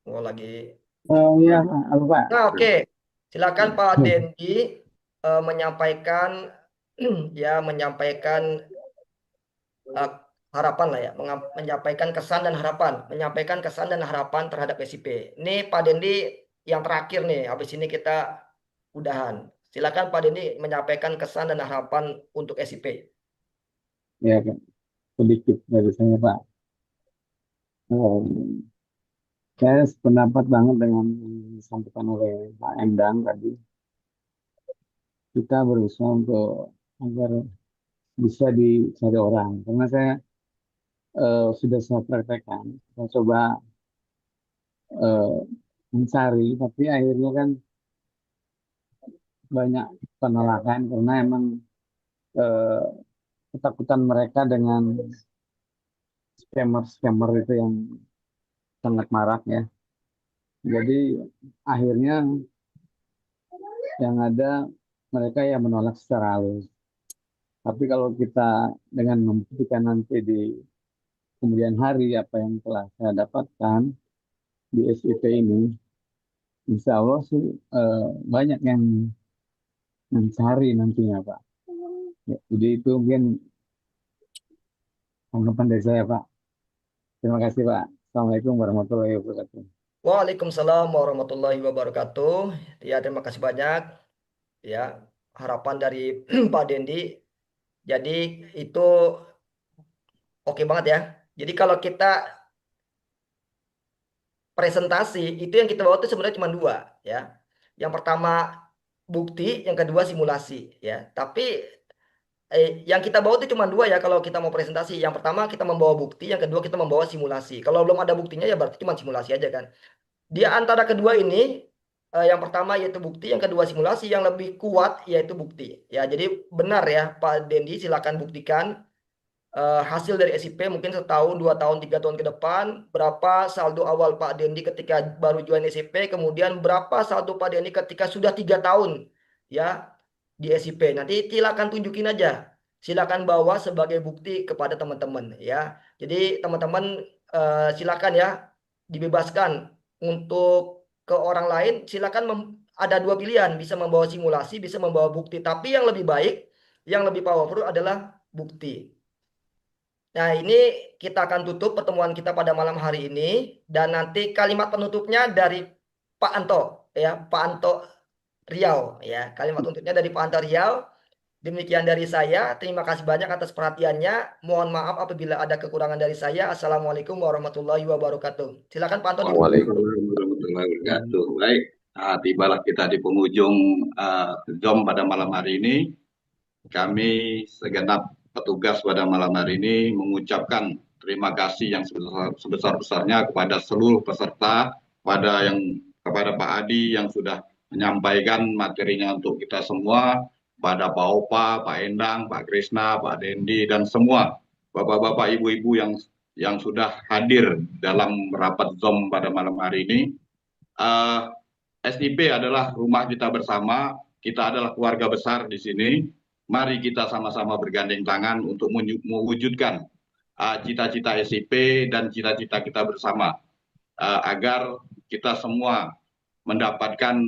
Oh lagi. Oh iya, halo Pak. Nah oke. Silakan Pak Dendi menyampaikan ya menyampaikan eh, harapan lah ya, menyampaikan kesan dan harapan terhadap SIP. Ini Pak Dendi yang terakhir nih, habis ini kita udahan. Silakan Pak Dendi menyampaikan kesan dan harapan untuk SIP. Ya, Pak. Sedikit dari saya Pak. Saya sependapat banget dengan yang disampaikan oleh Pak Endang tadi. Kita berusaha untuk agar bisa dicari orang. Karena saya sudah saya praktekkan. Saya coba mencari, tapi akhirnya kan banyak penolakan karena emang ketakutan mereka dengan scammer itu yang sangat marak ya. Jadi akhirnya yang ada mereka yang menolak secara halus. Tapi kalau kita dengan membuktikan nanti di kemudian hari apa yang telah saya dapatkan di SIP ini, insya Allah sih banyak yang mencari nantinya Pak. Ya, jadi itu mungkin tanggapan dari saya Pak. Terima kasih Pak. Assalamualaikum warahmatullahi wabarakatuh. Waalaikumsalam warahmatullahi wabarakatuh. Ya terima kasih banyak. Ya harapan dari Pak Dendi. Jadi itu oke banget ya. Jadi kalau kita presentasi itu yang kita bawa itu sebenarnya cuma dua ya. Yang pertama bukti, yang kedua simulasi ya. Tapi yang kita bawa itu cuma dua ya kalau kita mau presentasi. Yang pertama kita membawa bukti, yang kedua kita membawa simulasi. Kalau belum ada buktinya ya berarti cuma simulasi aja kan. Di antara kedua ini yang pertama yaitu bukti, yang kedua simulasi, yang lebih kuat yaitu bukti. Ya, jadi benar ya Pak Dendi, silakan buktikan hasil dari SIP mungkin setahun, 2 tahun, 3 tahun ke depan, berapa saldo awal Pak Dendi ketika baru join SIP, kemudian berapa saldo Pak Dendi ketika sudah 3 tahun ya di SIP. Nanti silakan tunjukin aja, silakan bawa sebagai bukti kepada teman-teman ya. Jadi teman-teman silakan ya dibebaskan untuk ke orang lain, silakan ada dua pilihan, bisa membawa simulasi, bisa membawa bukti, tapi yang lebih baik, yang lebih powerful adalah bukti. Nah, ini kita akan tutup pertemuan kita pada malam hari ini dan nanti kalimat penutupnya dari Pak Anto ya, Pak Anto Riau ya. Kalimat penutupnya dari Pak Anto Riau. Demikian dari saya. Terima kasih banyak atas perhatiannya. Mohon maaf apabila ada kekurangan dari saya. Assalamualaikum warahmatullahi wabarakatuh. Silakan Pak Anto. Waalaikumsalam warahmatullahi wabarakatuh. Baik, tibalah kita di penghujung Zoom pada malam hari ini. Kami segenap petugas pada malam hari ini mengucapkan terima kasih yang sebesar-besarnya kepada seluruh peserta, kepada Pak Adi yang sudah menyampaikan materinya untuk kita semua, pada Pak Opa, Pak Endang, Pak Krisna, Pak Dendi, dan semua bapak-bapak, ibu-ibu yang sudah hadir dalam rapat Zoom pada malam hari ini. SIP adalah rumah kita bersama, kita adalah keluarga besar di sini. Mari kita sama-sama bergandeng tangan untuk mewujudkan cita-cita SIP dan cita-cita kita bersama agar kita semua mendapatkan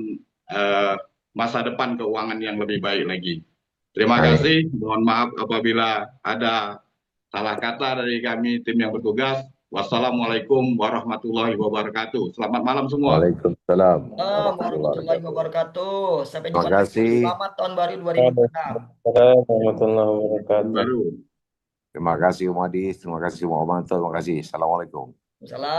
masa depan keuangan yang lebih baik lagi. Terima kasih. Mohon maaf apabila ada salah kata dari kami tim yang bertugas. Wassalamualaikum warahmatullahi wabarakatuh. Selamat malam semua. Waalaikumsalam warahmatullahi wabarakatuh. Sampai jumpa. Terima kasih. Selamat tahun baru 2026. Warahmatullahi wabarakatuh. Terima kasih Umadis, terima kasih Muhammad, terima kasih. Assalamualaikum. Salam.